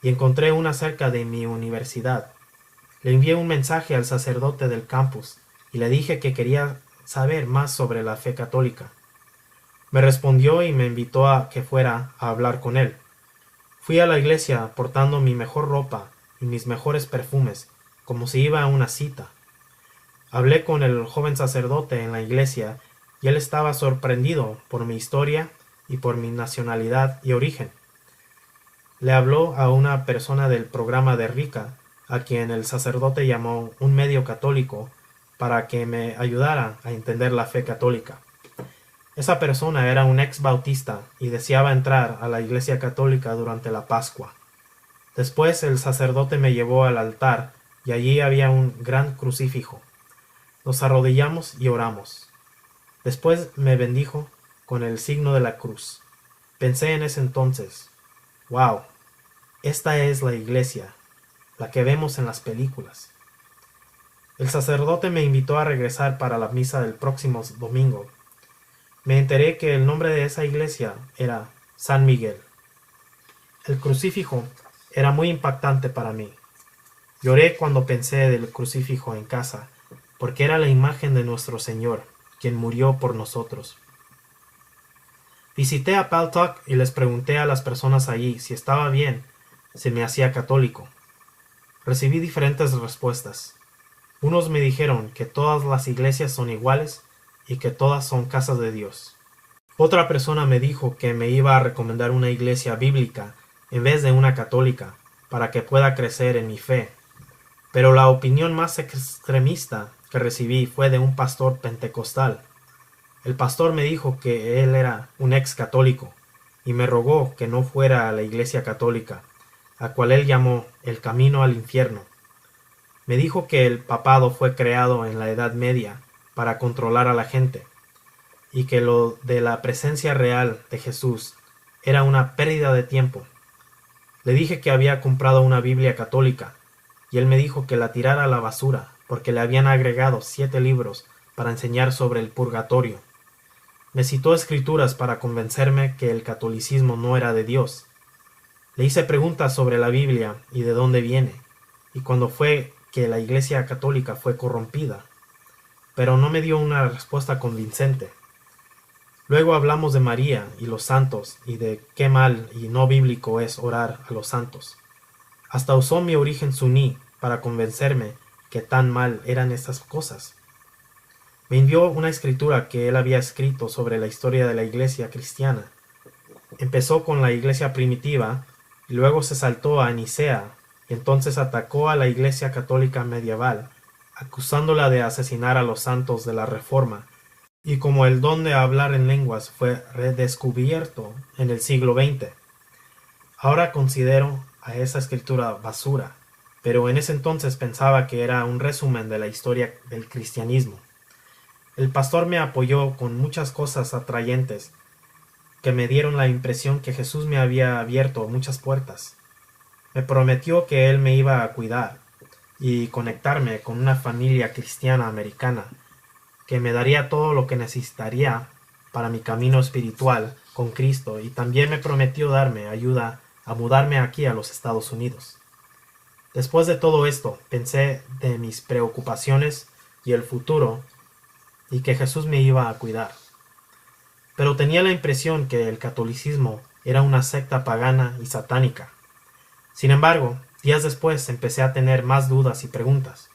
y encontré una cerca de mi universidad. Le envié un mensaje al sacerdote del campus y le dije que quería saber más sobre la fe católica. Me respondió y me invitó a que fuera a hablar con él. Fui a la iglesia portando mi mejor ropa y mis mejores perfumes, como si iba a una cita. Hablé con el joven sacerdote en la iglesia y él estaba sorprendido por mi historia y por mi nacionalidad y origen. Le habló a una persona del programa de Rica, a quien el sacerdote llamó un medio católico, para que me ayudara a entender la fe católica. Esa persona era un ex bautista y deseaba entrar a la Iglesia Católica durante la Pascua. Después el sacerdote me llevó al altar y allí había un gran crucifijo. Nos arrodillamos y oramos. Después me bendijo con el signo de la cruz. Pensé en ese entonces, wow, esta es la iglesia, la que vemos en las películas. El sacerdote me invitó a regresar para la misa del próximo domingo. Me enteré que el nombre de esa iglesia era San Miguel. El crucifijo era muy impactante para mí. Lloré cuando pensé del crucifijo en casa, porque era la imagen de nuestro Señor, quien murió por nosotros. Visité a Paltalk y les pregunté a las personas allí si estaba bien, si me hacía católico. Recibí diferentes respuestas. Unos me dijeron que todas las iglesias son iguales y que todas son casas de Dios. Otra persona me dijo que me iba a recomendar una iglesia bíblica en vez de una católica, para que pueda crecer en mi fe. Pero la opinión más extremista que recibí fue de un pastor pentecostal. El pastor me dijo que él era un ex católico y me rogó que no fuera a la iglesia católica, a cual él llamó el camino al infierno. Me dijo que el papado fue creado en la Edad Media para controlar a la gente, y que lo de la presencia real de Jesús era una pérdida de tiempo. Le dije que había comprado una Biblia católica, y él me dijo que la tirara a la basura, porque le habían agregado 7 libros para enseñar sobre el purgatorio. Me citó escrituras para convencerme que el catolicismo no era de Dios. Le hice preguntas sobre la Biblia y de dónde viene, y cuándo fue que la Iglesia Católica fue corrompida, pero no me dio una respuesta convincente. Luego hablamos de María y los santos y de qué mal y no bíblico es orar a los santos. Hasta usó mi origen suní para convencerme que tan mal eran estas cosas. Me envió una escritura que él había escrito sobre la historia de la iglesia cristiana. Empezó con la iglesia primitiva y luego se saltó a Nicea y entonces atacó a la iglesia católica medieval, acusándola de asesinar a los santos de la Reforma, y como el don de hablar en lenguas fue redescubierto en el siglo XX. Ahora considero a esa escritura basura, pero en ese entonces pensaba que era un resumen de la historia del cristianismo. El pastor me apoyó con muchas cosas atrayentes que me dieron la impresión que Jesús me había abierto muchas puertas. Me prometió que él me iba a cuidar y conectarme con una familia cristiana americana que me daría todo lo que necesitaría para mi camino espiritual con Cristo, y también me prometió darme ayuda a mudarme aquí a los Estados Unidos. Después de todo esto, pensé de mis preocupaciones y el futuro y que Jesús me iba a cuidar. Pero tenía la impresión que el catolicismo era una secta pagana y satánica. Sin embargo, días después empecé a tener más dudas y preguntas.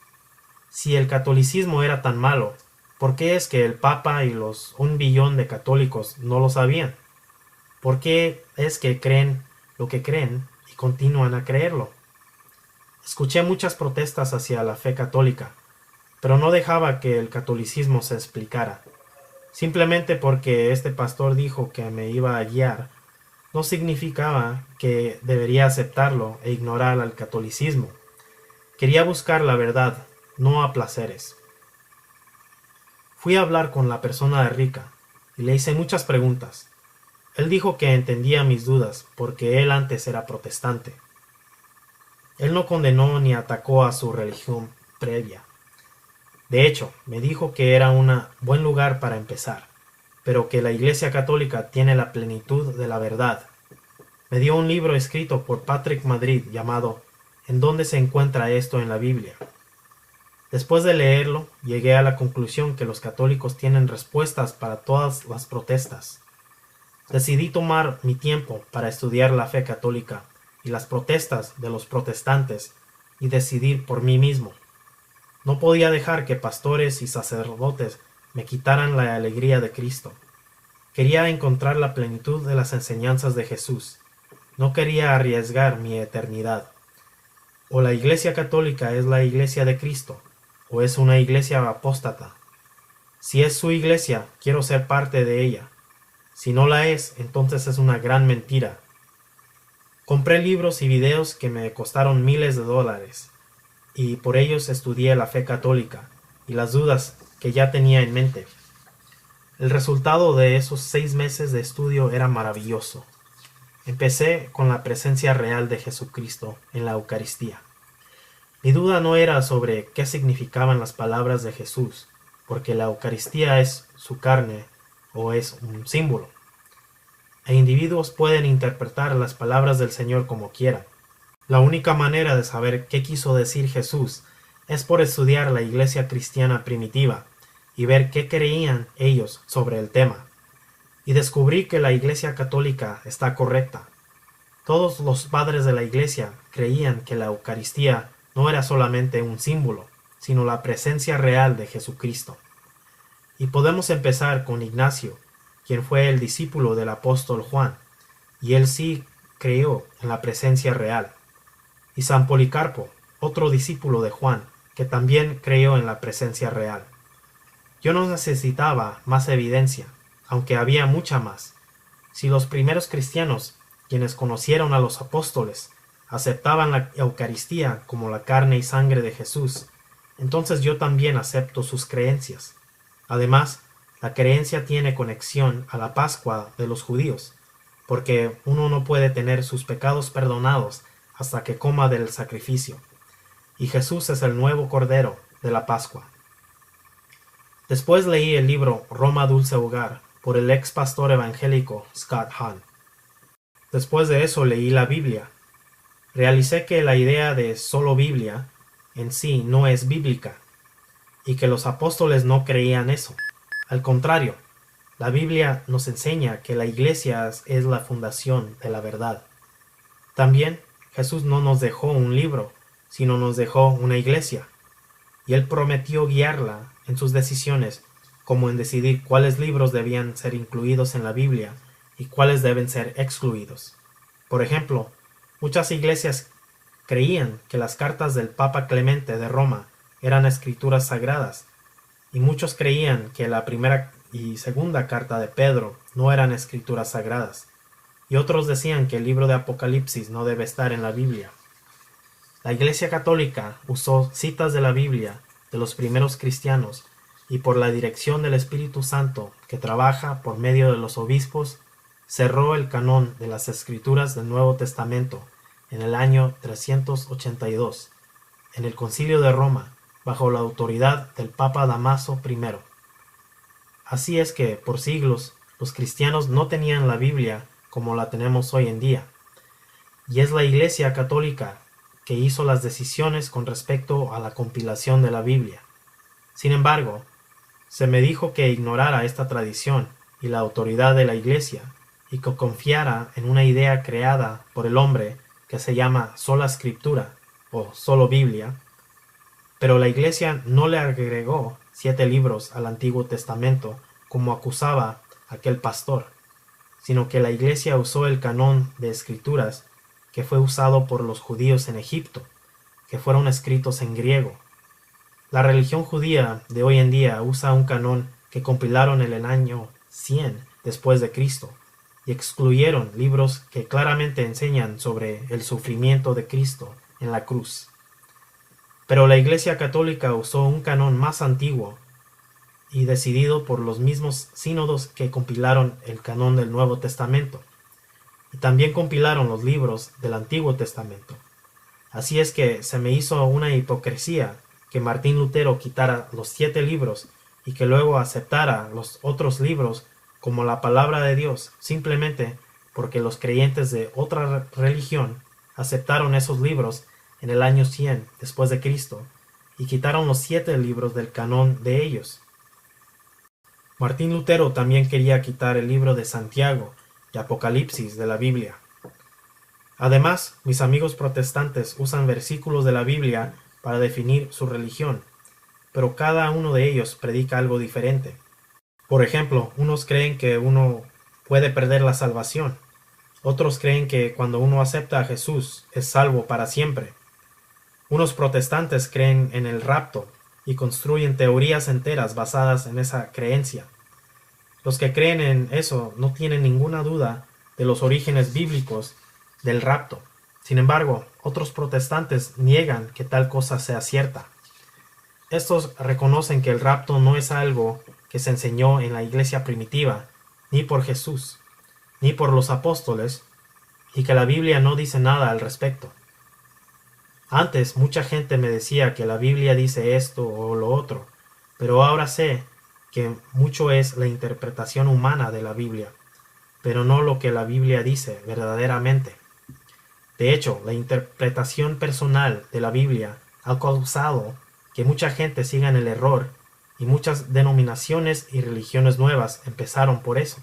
Si el catolicismo era tan malo, ¿por qué es que el Papa y los 1 billón de católicos no lo sabían? ¿Por qué es que creen lo que creen y continúan a creerlo? Escuché muchas protestas hacia la fe católica, pero no dejaba que el catolicismo se explicara. Simplemente porque este pastor dijo que me iba a guiar, no significaba que debería aceptarlo e ignorar al catolicismo. Quería buscar la verdad, no a placeres. Fui a hablar con la persona de Rica y le hice muchas preguntas. Él dijo que entendía mis dudas porque él antes era protestante. Él no condenó ni atacó a su religión previa. De hecho, me dijo que era un buen lugar para empezar, pero que la Iglesia Católica tiene la plenitud de la verdad. Me dio un libro escrito por Patrick Madrid llamado ¿En dónde se encuentra esto en la Biblia? Después de leerlo, llegué a la conclusión que los católicos tienen respuestas para todas las protestas. Decidí tomar mi tiempo para estudiar la fe católica y las protestas de los protestantes y decidir por mí mismo. No podía dejar que pastores y sacerdotes me quitaran la alegría de Cristo. Quería encontrar la plenitud de las enseñanzas de Jesús. No quería arriesgar mi eternidad. O la Iglesia Católica es la Iglesia de Cristo, o es una iglesia apóstata. Si es su iglesia, quiero ser parte de ella. Si no la es, entonces es una gran mentira. Compré libros y videos que me costaron miles de dólares, y por ellos estudié la fe católica y las dudas que ya tenía en mente. El resultado de esos 6 meses de estudio era maravilloso. Empecé con la presencia real de Jesucristo en la Eucaristía. Mi duda no era sobre qué significaban las palabras de Jesús, porque la Eucaristía es su carne o es un símbolo. E individuos pueden interpretar las palabras del Señor como quieran. La única manera de saber qué quiso decir Jesús es por estudiar la iglesia cristiana primitiva y ver qué creían ellos sobre el tema. Y descubrí que la iglesia católica está correcta. Todos los padres de la iglesia creían que la Eucaristía no era solamente un símbolo, sino la presencia real de Jesucristo. Y podemos empezar con Ignacio, quien fue el discípulo del apóstol Juan, y él sí creyó en la presencia real. Y San Policarpo, otro discípulo de Juan, que también creyó en la presencia real. Yo no necesitaba más evidencia, aunque había mucha más. Si los primeros cristianos, quienes conocieron a los apóstoles, aceptaban la Eucaristía como la carne y sangre de Jesús, entonces yo también acepto sus creencias. Además, la creencia tiene conexión a la Pascua de los judíos, porque uno no puede tener sus pecados perdonados hasta que coma del sacrificio, y Jesús es el nuevo Cordero de la Pascua. Después leí el libro Roma Dulce Hogar por el ex pastor evangélico Scott Hahn. Después de eso leí la Biblia. Realicé que la idea de solo Biblia en sí no es bíblica, y que los apóstoles no creían eso. Al contrario, la Biblia nos enseña que la iglesia es la fundación de la verdad. También Jesús no nos dejó un libro, sino nos dejó una iglesia, y Él prometió guiarla en sus decisiones, como en decidir cuáles libros debían ser incluidos en la Biblia y cuáles deben ser excluidos. Por ejemplo, muchas iglesias creían que las cartas del Papa Clemente de Roma eran escrituras sagradas, y muchos creían que la primera y segunda carta de Pedro no eran escrituras sagradas, y otros decían que el libro de Apocalipsis no debe estar en la Biblia. La Iglesia Católica usó citas de la Biblia de los primeros cristianos y por la dirección del Espíritu Santo que trabaja por medio de los obispos, cerró el canon de las Escrituras del Nuevo Testamento en el año 382, en el Concilio de Roma, bajo la autoridad del Papa Dámaso I. Así es que, por siglos, los cristianos no tenían la Biblia como la tenemos hoy en día, y es la Iglesia Católica que hizo las decisiones con respecto a la compilación de la Biblia. Sin embargo, se me dijo que ignorara esta tradición y la autoridad de la Iglesia, y que confiara en una idea creada por el hombre que se llama sola Escritura o solo Biblia. Pero la Iglesia no le agregó 7 libros al Antiguo Testamento como acusaba aquel pastor, sino que la Iglesia usó el canón de escrituras que fue usado por los judíos en Egipto, que fueron escritos en griego. La religión judía de hoy en día usa un canón que compilaron en el año 100 después de Cristo y excluyeron libros que claramente enseñan sobre el sufrimiento de Cristo en la cruz. Pero la Iglesia Católica usó un canón más antiguo y decidido por los mismos sínodos que compilaron el canón del Nuevo Testamento, y también compilaron los libros del Antiguo Testamento. Así es que se me hizo una hipocresía que Martín Lutero quitara los 7 libros y que luego aceptara los otros libros como la palabra de Dios, simplemente porque los creyentes de otra religión aceptaron esos libros en el año 100 después de Cristo y quitaron los 7 libros del canón de ellos. Martín Lutero también quería quitar el libro de Santiago y Apocalipsis de la Biblia. Además, mis amigos protestantes usan versículos de la Biblia para definir su religión, pero cada uno de ellos predica algo diferente. Por ejemplo, unos creen que uno puede perder la salvación. Otros creen que cuando uno acepta a Jesús es salvo para siempre. Unos protestantes creen en el rapto y construyen teorías enteras basadas en esa creencia. Los que creen en eso no tienen ninguna duda de los orígenes bíblicos del rapto. Sin embargo, otros protestantes niegan que tal cosa sea cierta. Estos reconocen que el rapto no es algo que se enseñó en la iglesia primitiva, ni por Jesús, ni por los apóstoles, y que la Biblia no dice nada al respecto. Antes mucha gente me decía que la Biblia dice esto o lo otro, pero ahora sé que mucho es la interpretación humana de la Biblia, pero no lo que la Biblia dice verdaderamente. De hecho, la interpretación personal de la Biblia ha causado que mucha gente siga en el error y muchas denominaciones y religiones nuevas empezaron por eso.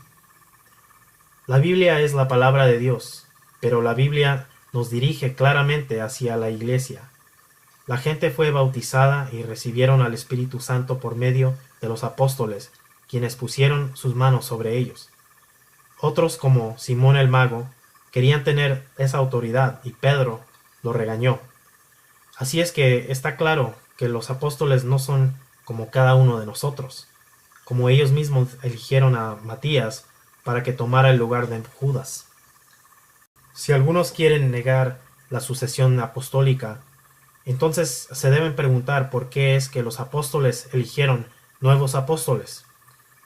La Biblia es la palabra de Dios, pero la Biblia nos dirige claramente hacia la iglesia. La gente fue bautizada y recibieron al Espíritu Santo por medio de los apóstoles, quienes pusieron sus manos sobre ellos. Otros, como Simón el Mago, querían tener esa autoridad y Pedro lo regañó. Así es que está claro que los apóstoles no son como cada uno de nosotros, como ellos mismos eligieron a Matías para que tomara el lugar de Judas. Si algunos quieren negar la sucesión apostólica, entonces se deben preguntar por qué es que los apóstoles eligieron nuevos apóstoles,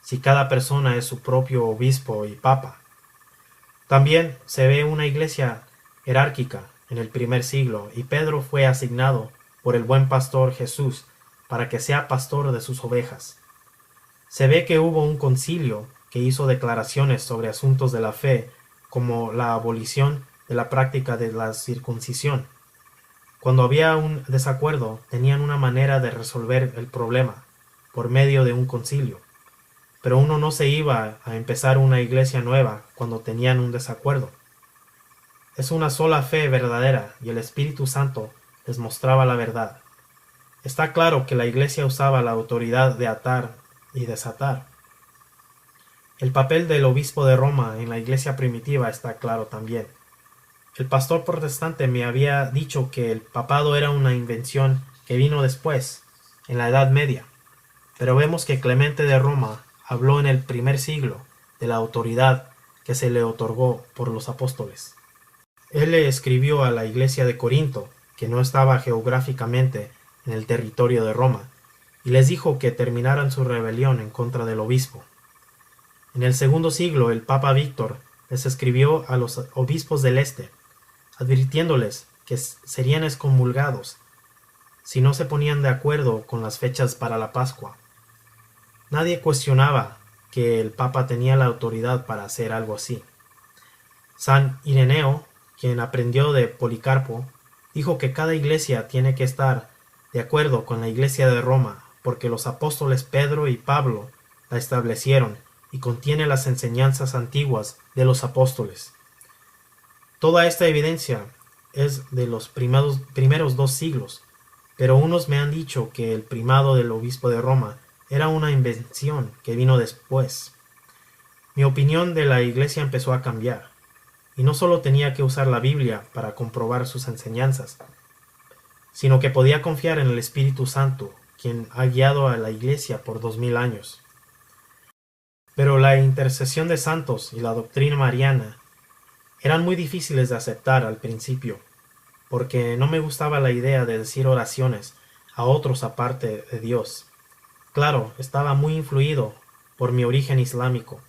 si cada persona es su propio obispo y papa. También se ve una iglesia jerárquica en el primer siglo y Pedro fue asignado por el buen pastor Jesús para que sea pastor de sus ovejas. Se ve que hubo un concilio que hizo declaraciones sobre asuntos de la fe, como la abolición de la práctica de la circuncisión. Cuando había un desacuerdo, tenían una manera de resolver el problema, por medio de un concilio. Pero uno no se iba a empezar una iglesia nueva cuando tenían un desacuerdo. Es una sola fe verdadera y el Espíritu Santo les mostraba la verdad. Está claro que la iglesia usaba la autoridad de atar y desatar. El papel del obispo de Roma en la iglesia primitiva está claro también. El pastor protestante me había dicho que el papado era una invención que vino después, en la Edad Media, pero vemos que Clemente de Roma habló en el primer siglo de la autoridad que se le otorgó por los apóstoles. Él le escribió a la iglesia de Corinto, que no estaba geográficamente en el territorio de Roma, y les dijo que terminaran su rebelión en contra del obispo. En el segundo siglo el Papa Víctor les escribió a los obispos del este, advirtiéndoles que serían excomulgados si no se ponían de acuerdo con las fechas para la Pascua. Nadie cuestionaba que el Papa tenía la autoridad para hacer algo así. San Ireneo, quien aprendió de Policarpo, dijo que cada iglesia tiene que estar de acuerdo con la iglesia de Roma, porque los apóstoles Pedro y Pablo la establecieron y contiene las enseñanzas antiguas de los apóstoles. Toda esta evidencia es de los primeros 2 siglos, pero unos me han dicho que el primado del obispo de Roma era una invención que vino después. Mi opinión de la iglesia empezó a cambiar, y no solo tenía que usar la Biblia para comprobar sus enseñanzas, sino que podía confiar en el Espíritu Santo, quien ha guiado a la iglesia por 2000 años. Pero la intercesión de santos y la doctrina mariana eran muy difíciles de aceptar al principio, porque no me gustaba la idea de decir oraciones a otros aparte de Dios. Claro, estaba muy influido por mi origen islámico,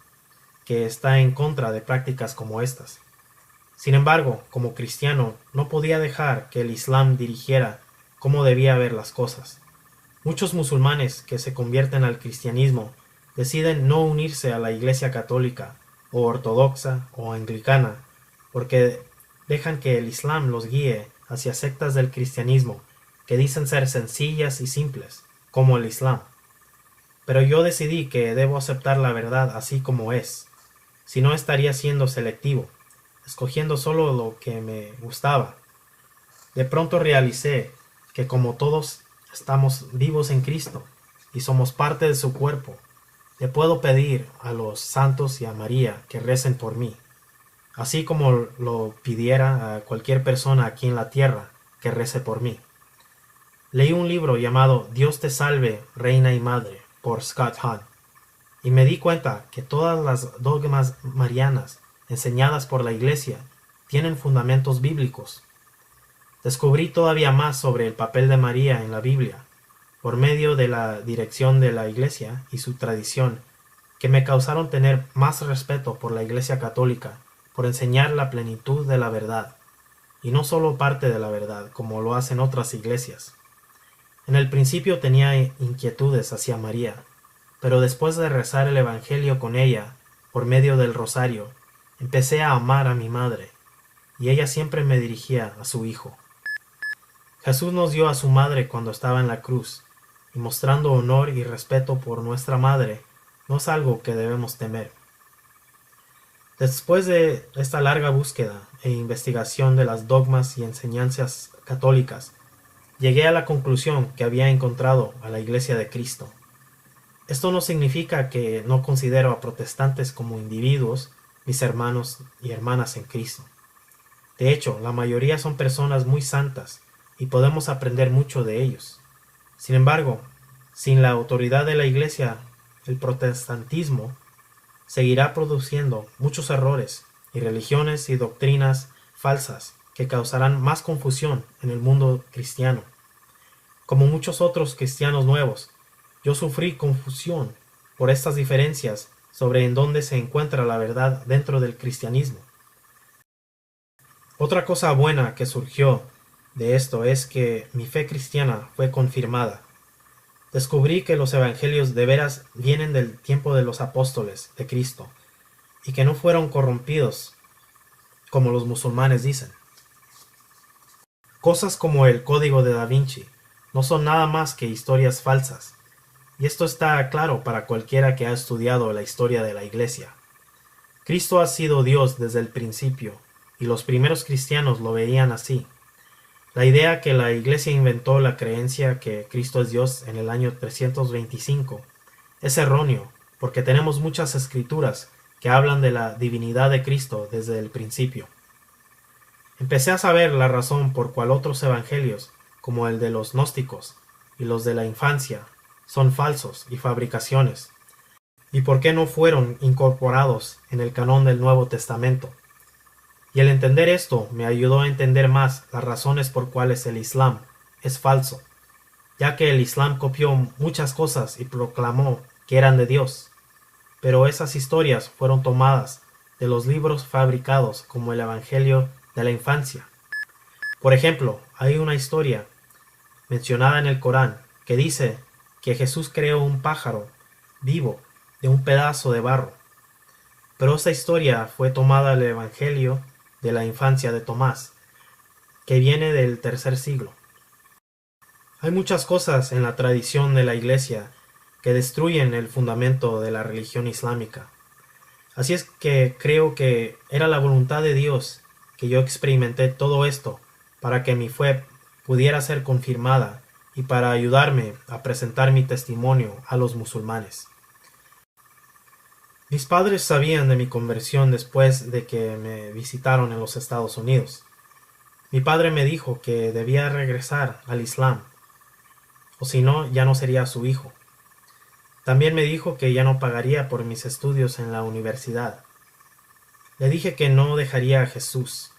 que está en contra de prácticas como estas. Sin embargo, como cristiano, no podía dejar que el Islam dirigiera cómo debía ver las cosas. Muchos musulmanes que se convierten al cristianismo deciden no unirse a la Iglesia católica, o ortodoxa, o anglicana, porque dejan que el Islam los guíe hacia sectas del cristianismo que dicen ser sencillas y simples, como el Islam. Pero yo decidí que debo aceptar la verdad así como es, si no estaría siendo selectivo, escogiendo solo lo que me gustaba. De pronto realicé que como todos estamos vivos en Cristo y somos parte de su cuerpo, Le puedo pedir a los santos y a María que recen por mí, así como lo pidiera a cualquier persona aquí en la tierra que rece por mí. Leí un libro llamado Dios te salve, Reina y Madre, por Scott Hahn, y me di cuenta que todas las dogmas marianas enseñadas por la Iglesia tienen fundamentos bíblicos. Descubrí todavía más sobre el papel de María en la Biblia, por medio de la dirección de la Iglesia y su tradición, que me causaron tener más respeto por la Iglesia Católica, por enseñar la plenitud de la verdad, y no solo parte de la verdad, como lo hacen otras iglesias. En el principio tenía inquietudes hacia María, pero después de rezar el Evangelio con ella, por medio del rosario, empecé a amar a mi madre, y ella siempre me dirigía a su Hijo. Jesús nos dio a su madre cuando estaba en la cruz, y mostrando honor y respeto por nuestra madre, no es algo que debemos temer. Después de esta larga búsqueda e investigación de las dogmas y enseñanzas católicas, llegué a la conclusión que había encontrado a la Iglesia de Cristo. Esto no significa que no considero a protestantes como individuos, mis hermanos y hermanas en Cristo. De hecho, la mayoría son personas muy santas y podemos aprender mucho de ellos. Sin embargo, sin la autoridad de la Iglesia, el protestantismo seguirá produciendo muchos errores y religiones y doctrinas falsas que causarán más confusión en el mundo cristiano. Como muchos otros cristianos nuevos, yo sufrí confusión por estas diferencias sobre en dónde se encuentra la verdad dentro del cristianismo. Otra cosa buena que surgió de esto es que mi fe cristiana fue confirmada. Descubrí que los evangelios de veras vienen del tiempo de los apóstoles de Cristo y que no fueron corrompidos como los musulmanes dicen. Cosas como el Código de Da Vinci no son nada más que historias falsas, y esto está claro para cualquiera que ha estudiado la historia de la Iglesia. Cristo ha sido Dios desde el principio, y los primeros cristianos lo veían así. La idea que la Iglesia inventó la creencia que Cristo es Dios en el año 325 es erróneo, porque tenemos muchas escrituras que hablan de la divinidad de Cristo desde el principio. Empecé a saber la razón por cual otros evangelios, como el de los gnósticos y los de la infancia, son falsos y fabricaciones, y por qué no fueron incorporados en el canon del Nuevo Testamento. Y el entender esto me ayudó a entender más las razones por cuales el Islam es falso, ya que el Islam copió muchas cosas y proclamó que eran de Dios, pero esas historias fueron tomadas de los libros fabricados como el Evangelio de la Infancia. Por ejemplo, hay una historia mencionada en el Corán que dice que Jesús creó un pájaro vivo de un pedazo de barro, pero esta historia fue tomada del Evangelio de la Infancia de Tomás, que viene del tercer siglo. Hay muchas cosas en la tradición de la Iglesia que destruyen el fundamento de la religión islámica. Así es que creo que era la voluntad de Dios que yo experimenté todo esto para que mi fe pudiera ser confirmada y para ayudarme a presentar mi testimonio a los musulmanes. Mis padres sabían de mi conversión después de que me visitaron en los Estados Unidos. Mi padre me dijo que debía regresar al Islam, o si no, ya no sería su hijo. También me dijo que ya no pagaría por mis estudios en la universidad. Le dije que no dejaría a Jesús.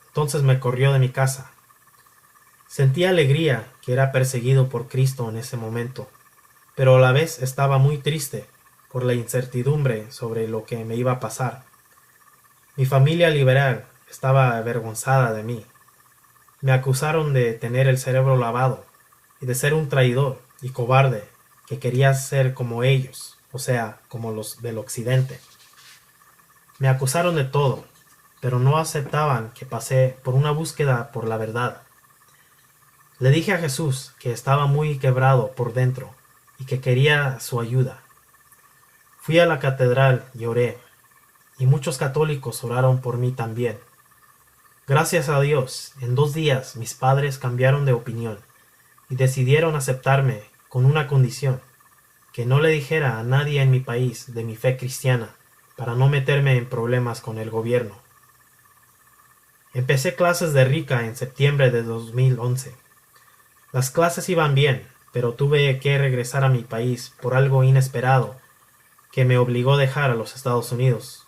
Entonces me corrió de mi casa. Sentí alegría que era perseguido por Cristo en ese momento, pero a la vez estaba muy triste por la incertidumbre sobre lo que me iba a pasar. Mi familia liberal estaba avergonzada de mí. Me acusaron de tener el cerebro lavado y de ser un traidor y cobarde que quería ser como ellos, o sea, como los del occidente. Me acusaron de todo, pero no aceptaban que pasé por una búsqueda por la verdad. Le dije a Jesús que estaba muy quebrado por dentro y que quería su ayuda. Fui a la catedral y oré, y muchos católicos oraron por mí también. Gracias a Dios, en 2 días mis padres cambiaron de opinión y decidieron aceptarme con una condición, que no le dijera a nadie en mi país de mi fe cristiana para no meterme en problemas con el gobierno. Empecé clases de Rica en septiembre de 2011. Las clases iban bien, pero tuve que regresar a mi país por algo inesperado que me obligó a dejar a los Estados Unidos.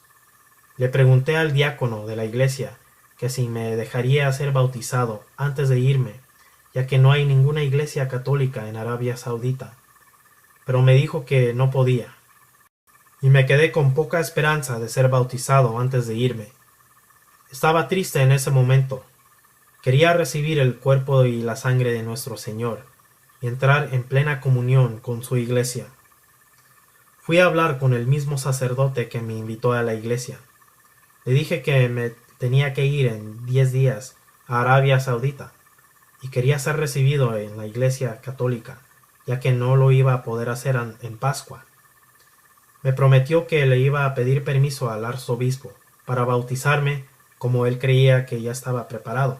Le pregunté al diácono de la iglesia que si me dejaría ser bautizado antes de irme, ya que no hay ninguna iglesia católica en Arabia Saudita, pero me dijo que no podía, y me quedé con poca esperanza de ser bautizado antes de irme. Estaba triste en ese momento. Quería recibir el cuerpo y la sangre de nuestro Señor y entrar en plena comunión con su iglesia. Fui a hablar con el mismo sacerdote que me invitó a la iglesia. Le dije que me tenía que ir en 10 días a Arabia Saudita y quería ser recibido en la iglesia católica, ya que no lo iba a poder hacer en Pascua. Me prometió que le iba a pedir permiso al arzobispo para bautizarme como él creía que ya estaba preparado.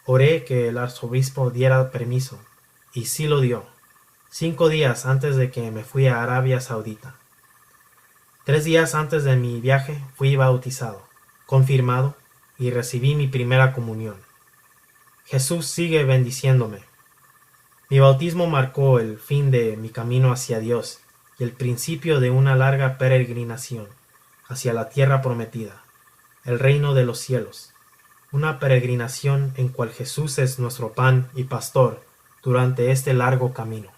Oré que el arzobispo diera permiso, y sí lo dio, 5 días antes de que me fui a Arabia Saudita. 3 días antes de mi viaje fui bautizado, confirmado, y recibí mi primera comunión. Jesús sigue bendiciéndome. Mi bautismo marcó el fin de mi camino hacia Dios y el principio de una larga peregrinación hacia la tierra prometida, el reino de los cielos, una peregrinación en cual Jesús es nuestro pan y pastor durante este largo camino.